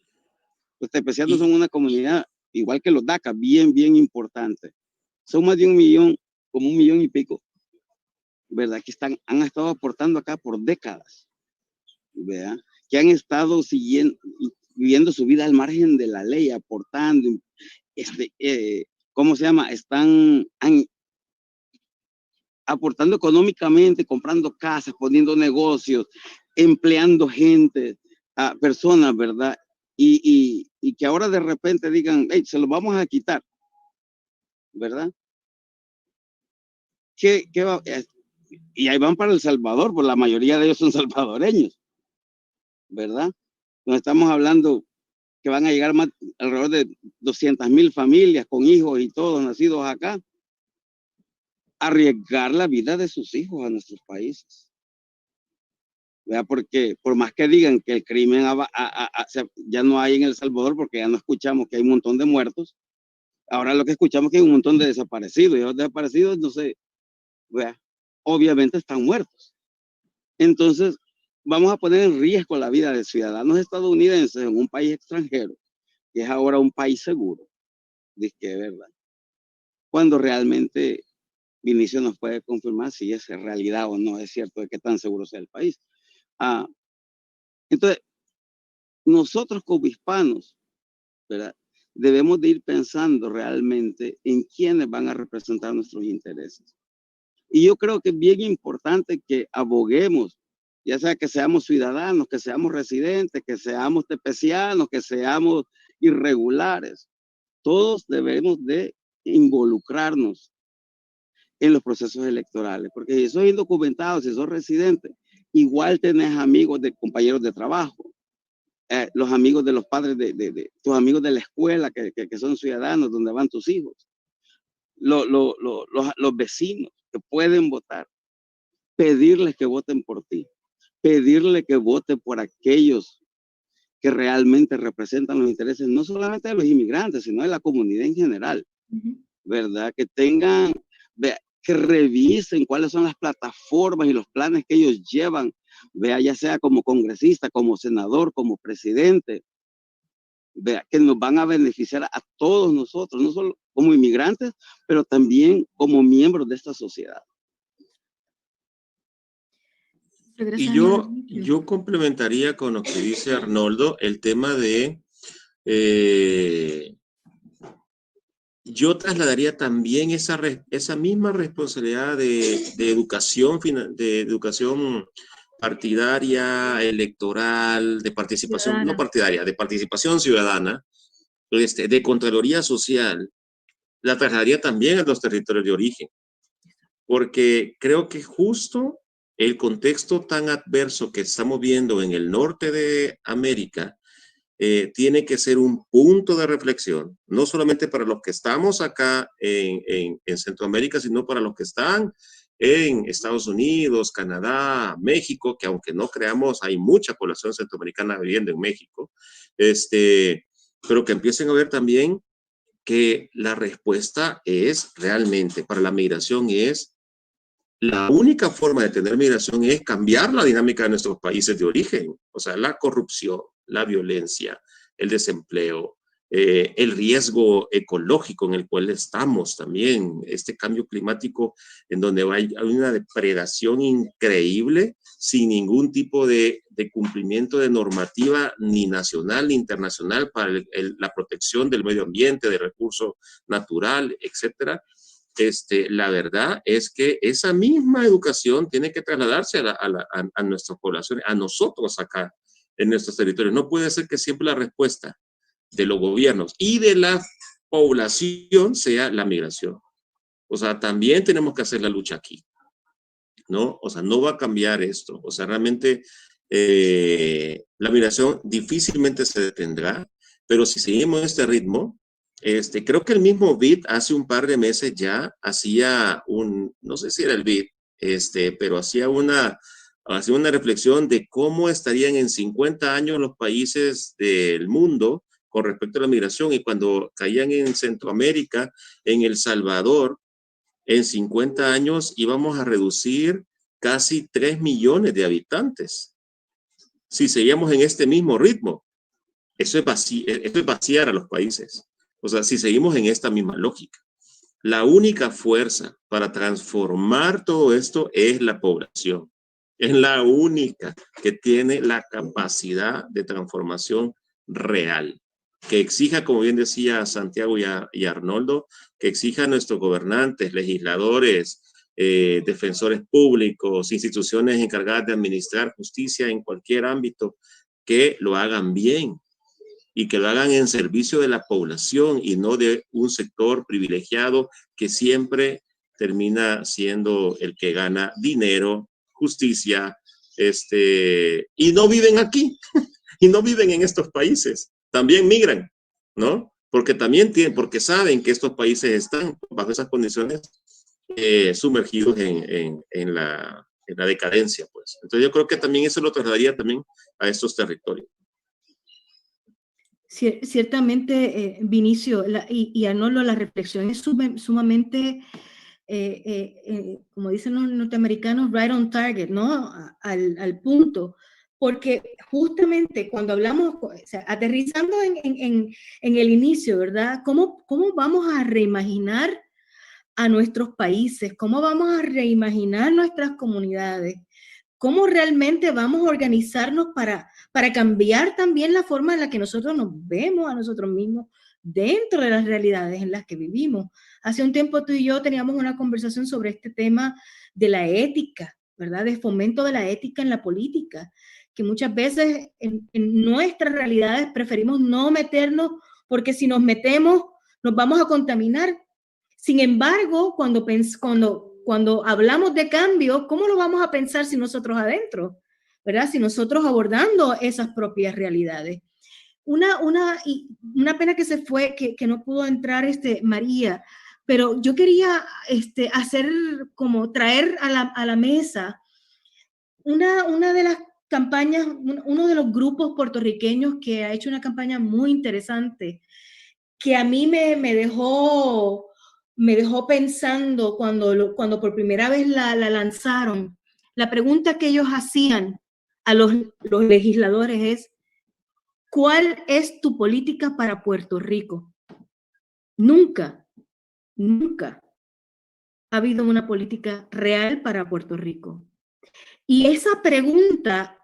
Los tepecianos son una comunidad, igual que los DACA, bien importante. Son más de 1 millón, como 1 millón y pico, ¿verdad?, que han estado aportando acá por décadas, ¿verdad?, que han estado viviendo su vida al margen de la ley, aportando, ¿cómo se llama? Están aportando económicamente, comprando casas, poniendo negocios, empleando gente, a personas, ¿verdad? Y que ahora de repente digan, hey, se los vamos a quitar, ¿verdad? ¿Qué va? Y ahí van para El Salvador, pues la mayoría de ellos son salvadoreños, ¿verdad? Nos estamos hablando que van a llegar alrededor de 200,000 familias con hijos y todos nacidos acá, arriesgar la vida de sus hijos a nuestros países. ¿Verdad? Porque por más que digan que el crimen ya no hay en El Salvador, porque ya no escuchamos que hay un montón de muertos, ahora lo que escuchamos es que hay un montón de desaparecidos, y los desaparecidos, no sé, ¿verdad?, obviamente están muertos. Entonces, vamos a poner en riesgo la vida de ciudadanos estadounidenses en un país extranjero, que es ahora un país seguro, dice que, ¿verdad?, cuando realmente Vinicio nos puede confirmar si es realidad o no es cierto de qué tan seguro sea el país. Entonces, nosotros como hispanos, ¿verdad?, debemos de ir pensando realmente en quiénes van a representar nuestros intereses. Y yo creo que es bien importante que aboguemos, ya sea que seamos ciudadanos, que seamos residentes, que seamos tepecianos, que seamos irregulares. Todos debemos de involucrarnos en los procesos electorales, porque si sos indocumentado, si sos residente, igual tenés amigos de compañeros de trabajo, los amigos de los padres, tus amigos de la escuela que son ciudadanos, donde van tus hijos, los vecinos que pueden votar, pedirles que voten por ti, pedirle que voten por aquellos que realmente representan los intereses, no solamente de los inmigrantes, sino de la comunidad en general, ¿verdad? Que tengan, que revisen cuáles son las plataformas y los planes que ellos llevan, vea, ya sea como congresista, como senador, como presidente, vea, que nos van a beneficiar a todos nosotros, no solo como inmigrantes, pero también como miembros de esta sociedad. Y yo complementaría con lo que dice Arnoldo, el tema de, yo trasladaría también esa misma responsabilidad de educación partidaria, electoral, de participación, ciudadana. No partidaria, de participación ciudadana, de Contraloría Social, la trasladaría también a los territorios de origen, porque creo que justo el contexto tan adverso que estamos viendo en el norte de América tiene que ser un punto de reflexión, no solamente para los que estamos acá en Centroamérica, sino para los que están en Estados Unidos, Canadá, México, que aunque no creamos, hay mucha población centroamericana viviendo en México, pero que empiecen a ver también que la respuesta es realmente para la migración la única forma de tener migración es cambiar la dinámica de nuestros países de origen, o sea, la corrupción, la violencia, el desempleo, el riesgo ecológico en el cual estamos también, este cambio climático en donde hay una depredación increíble sin ningún tipo de cumplimiento de normativa ni nacional ni internacional para la protección del medio ambiente, del recurso natural, etcétera. la verdad es que esa misma educación tiene que trasladarse a nuestras poblaciones, a nosotros acá en nuestros territorios. No puede ser que siempre la respuesta de los gobiernos y de la población sea la migración. O sea, también tenemos que hacer la lucha aquí, ¿no? O sea, no va a cambiar esto. O sea, realmente la migración difícilmente se detendrá, pero si seguimos este ritmo, creo que el mismo BID hace un par de meses ya hacía no sé si era el BID, pero hacía una reflexión de cómo estarían en 50 años los países del mundo con respecto a la migración, y cuando caían en Centroamérica, en El Salvador, en 50 años íbamos a reducir casi 3 millones de habitantes. Si seguíamos en este mismo ritmo, eso es vaciar a los países. O sea, si seguimos en esta misma lógica. La única fuerza para transformar todo esto es la población. Es la única que tiene la capacidad de transformación real. Que exija, como bien decía Santiago y Arnoldo, que exija a nuestros gobernantes, legisladores, defensores públicos, instituciones encargadas de administrar justicia en cualquier ámbito, que lo hagan bien y que lo hagan en servicio de la población y no de un sector privilegiado que siempre termina siendo el que gana dinero, justicia, y no viven aquí y no viven en estos países. También migran, ¿no? Porque porque saben que estos países están bajo esas condiciones sumergidos en la decadencia, pues. Entonces yo creo que también eso lo trasladaría también a estos territorios. Ciertamente, Vinicio y Arnoldo, la reflexión es sumamente, como dicen los norteamericanos, right on target, ¿no? Al punto. Porque justamente cuando hablamos, o sea, aterrizando en el inicio, ¿verdad? ¿Cómo vamos a reimaginar a nuestros países? ¿Cómo vamos a reimaginar nuestras comunidades? ¿Cómo realmente vamos a organizarnos para cambiar también la forma en la que nosotros nos vemos a nosotros mismos dentro de las realidades en las que vivimos? Hace un tiempo tú y yo teníamos una conversación sobre este tema de la ética, ¿verdad? De fomento de la ética en la política, que muchas veces en nuestras realidades preferimos no meternos porque si nos metemos nos vamos a contaminar. Sin embargo, cuando hablamos de cambio, ¿cómo lo vamos a pensar si nosotros adentro? ¿Verdad? Si nosotros abordando esas propias realidades. Una pena que se fue, que no pudo entrar María, pero yo quería hacer como traer a la mesa una de las campañas, uno de los grupos puertorriqueños que ha hecho una campaña muy interesante, que a mí me dejó pensando cuando por primera vez la lanzaron. La pregunta que ellos hacían a los legisladores es: ¿cuál es tu política para Puerto Rico? Nunca ha habido una política real para Puerto Rico. Y esa pregunta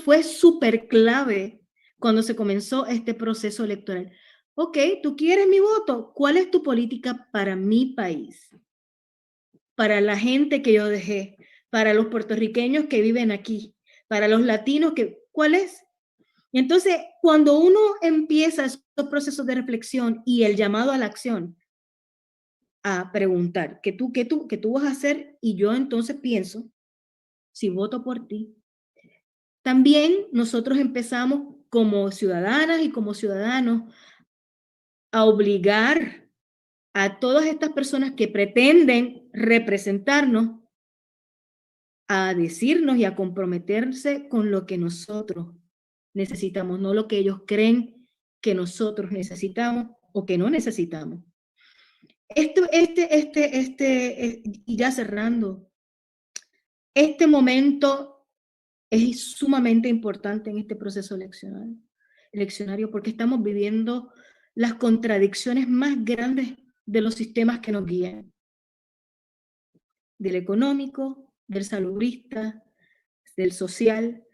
fue súper clave cuando se comenzó este proceso electoral. Ok, ¿tú quieres mi voto? ¿Cuál es tu política para mi país? Para la gente que yo dejé, para los puertorriqueños que viven aquí, para los latinos, ¿cuál es? Y entonces, cuando uno empieza estos procesos de reflexión y el llamado a la acción, a preguntar, ¿qué tú vas a hacer? Y yo entonces pienso, si voto por ti. También nosotros empezamos como ciudadanas y como ciudadanos a obligar a todas estas personas que pretenden representarnos a decirnos y a comprometerse con lo que nosotros necesitamos, no lo que ellos creen que nosotros necesitamos o que no necesitamos. Y ya cerrando, este momento es sumamente importante en este proceso eleccionario porque estamos viviendo las contradicciones más grandes de los sistemas que nos guían, del económico, del salubrista, del social.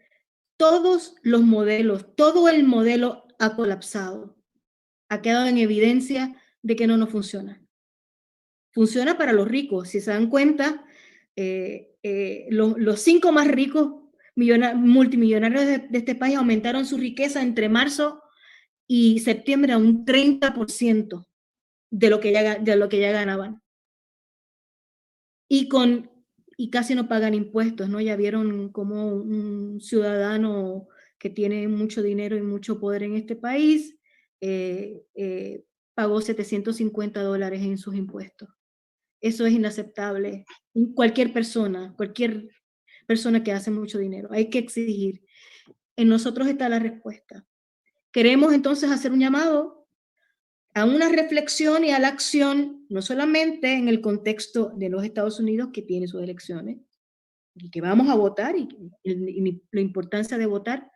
Todos los modelos, todo el modelo ha colapsado, ha quedado en evidencia de que no nos funciona. funciona para los ricos. Si se dan cuenta, los 5 más ricos multimillonarios de este país aumentaron su riqueza entre marzo y septiembre a un 30% de lo que ya ganaban. Y casi no pagan impuestos, ¿no? Ya vieron cómo un ciudadano que tiene mucho dinero y mucho poder en este país pagó $750 en sus impuestos. Eso es inaceptable. Cualquier persona que hace mucho dinero, hay que exigir. En nosotros está la respuesta. Queremos entonces hacer un llamado a una reflexión y a la acción, no solamente en el contexto de los Estados Unidos, que tiene sus elecciones, y que vamos a votar, y la importancia de votar,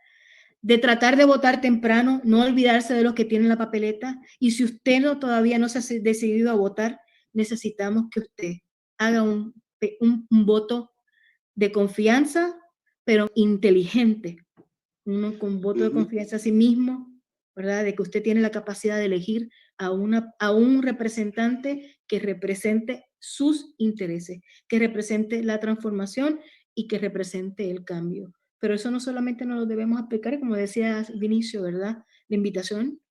de tratar de votar temprano, no olvidarse de los que tienen la papeleta, y si usted todavía no se ha decidido a votar, necesitamos que usted haga un voto de confianza, pero inteligente, uno con voto de confianza a sí mismo, ¿verdad? De que usted tiene la capacidad de elegir a un representante que represente sus intereses, que represente la transformación y que represente el cambio. Pero eso no solamente nos lo debemos aplicar, como decía Vinicio, ¿verdad? La invitación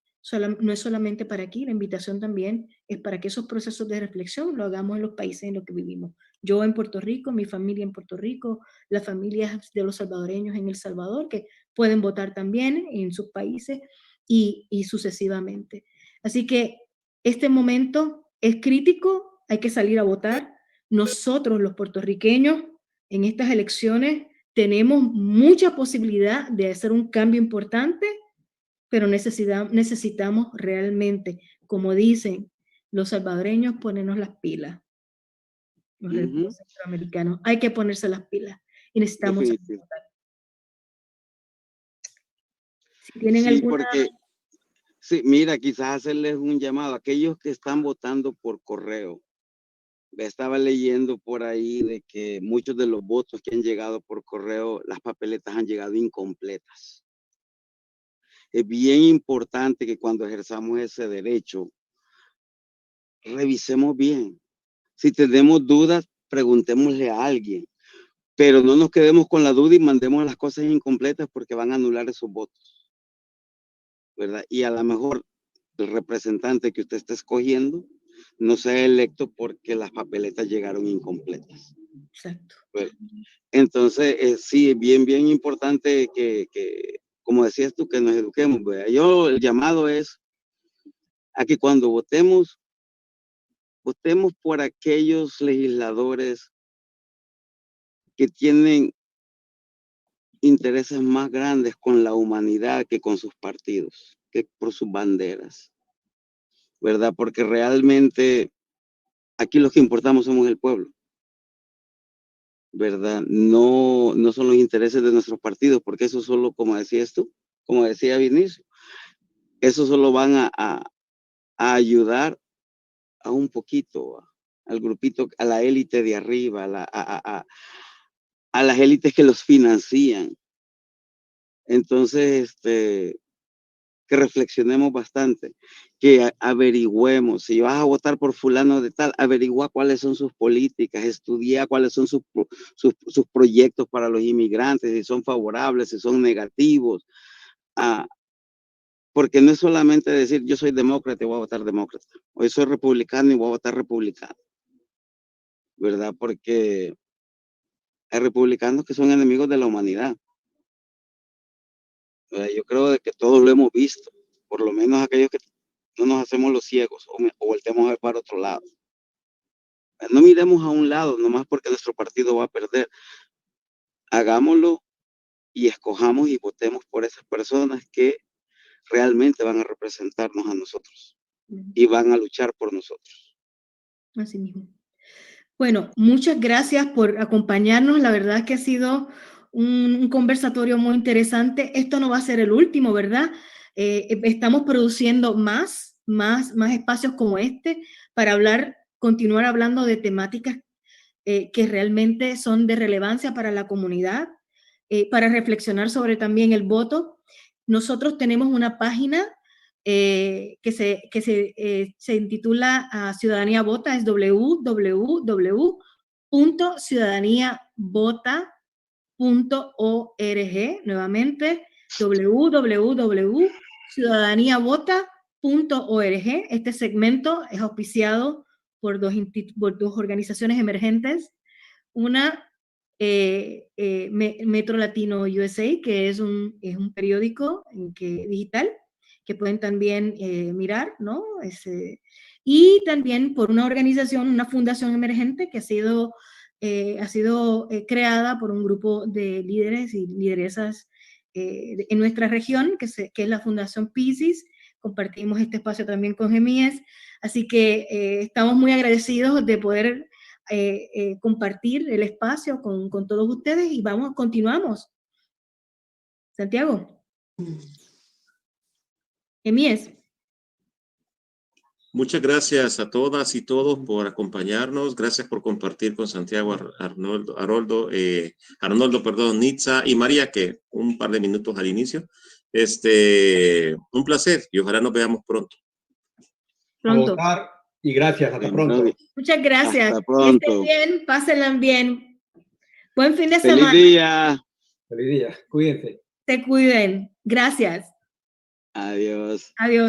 no es solamente para aquí, la invitación también es para que esos procesos de reflexión lo hagamos en los países en los que vivimos. Yo en Puerto Rico, mi familia en Puerto Rico, las familias de los salvadoreños en El Salvador, que pueden votar también en sus países y sucesivamente. Así que este momento es crítico, hay que salir a votar. Nosotros, los puertorriqueños, en estas elecciones tenemos mucha posibilidad de hacer un cambio importante, pero necesitamos realmente, como dicen los salvadoreños, ponernos las pilas. Los centroamericanos, hay que ponerse las pilas y necesitamos votar. Si tienen alguna... Sí, mira, quizás hacerles un llamado a aquellos que están votando por correo. Estaba leyendo por ahí de que muchos de los votos que han llegado por correo, las papeletas han llegado incompletas. Es bien importante que cuando ejerzamos ese derecho, revisemos bien. Si tenemos dudas, preguntémosle a alguien, pero no nos quedemos con la duda y mandemos las cosas incompletas porque van a anular esos votos, ¿verdad? Y a lo mejor el representante que usted está escogiendo no sea electo porque las papeletas llegaron incompletas. Exacto. Bueno, entonces, sí, es bien importante que, como decías tú, que nos eduquemos. ¿Verdad? El llamado es a que cuando votemos por aquellos legisladores que tienen intereses más grandes con la humanidad que con sus partidos, que por sus banderas, ¿verdad? Porque realmente aquí los que importamos somos el pueblo, ¿verdad? No son los intereses de nuestros partidos, porque eso solo, como decías tú, como decía Vinicio, eso solo van a ayudar a un poquito, al grupito, a la élite de arriba, a las élites que los financian. Entonces, que reflexionemos bastante, que averigüemos, si vas a votar por fulano de tal, averigua cuáles son sus políticas, estudia cuáles son sus proyectos para los inmigrantes, si son favorables, si son negativos, porque no es solamente decir yo soy demócrata y voy a votar demócrata, o yo soy republicano y voy a votar republicano, ¿verdad? Porque hay republicanos que son enemigos de la humanidad. Yo creo de que todos lo hemos visto, por lo menos aquellos que no nos hacemos los ciegos o volteemos a ver para otro lado. No miremos a un lado nomás porque nuestro partido va a perder. Hagámoslo y escojamos y votemos por esas personas que realmente van a representarnos a nosotros y van a luchar por nosotros. Así mismo. Bueno, muchas gracias por acompañarnos. La verdad es que ha sido un conversatorio muy interesante. Esto no va a ser el último, ¿verdad? Estamos produciendo más espacios como este para continuar hablando de temáticas que realmente son de relevancia para la comunidad, para reflexionar sobre también el voto. Nosotros tenemos una página se intitula Ciudadanía Vota, es www.ciudadaniavota.org, nuevamente, www.ciudadaniavota.org. Este segmento es auspiciado por dos organizaciones emergentes, una Metro Latino USA, que es un periódico digital que pueden también mirar, ¿no? Y también por una organización, una fundación emergente que ha sido creada por un grupo de líderes y lideresas en nuestra región, que es la Fundación Pisces. Compartimos este espacio también con Gemíes, así que estamos muy agradecidos de poder compartir el espacio con todos ustedes y continuamos. Santiago. Gemíes. Muchas gracias a todas y todos por acompañarnos. Gracias por compartir con Santiago, Arnoldo, Nitza y María, que un par de minutos al inicio. Un placer y ojalá nos veamos pronto. Pronto. Y gracias, hasta pronto. Muchas gracias. Hasta pronto. Que estén bien, pásenla bien. Buen fin de semana. Feliz día. Feliz día. Cuídense. Se cuiden. Gracias. Adiós. Adiós.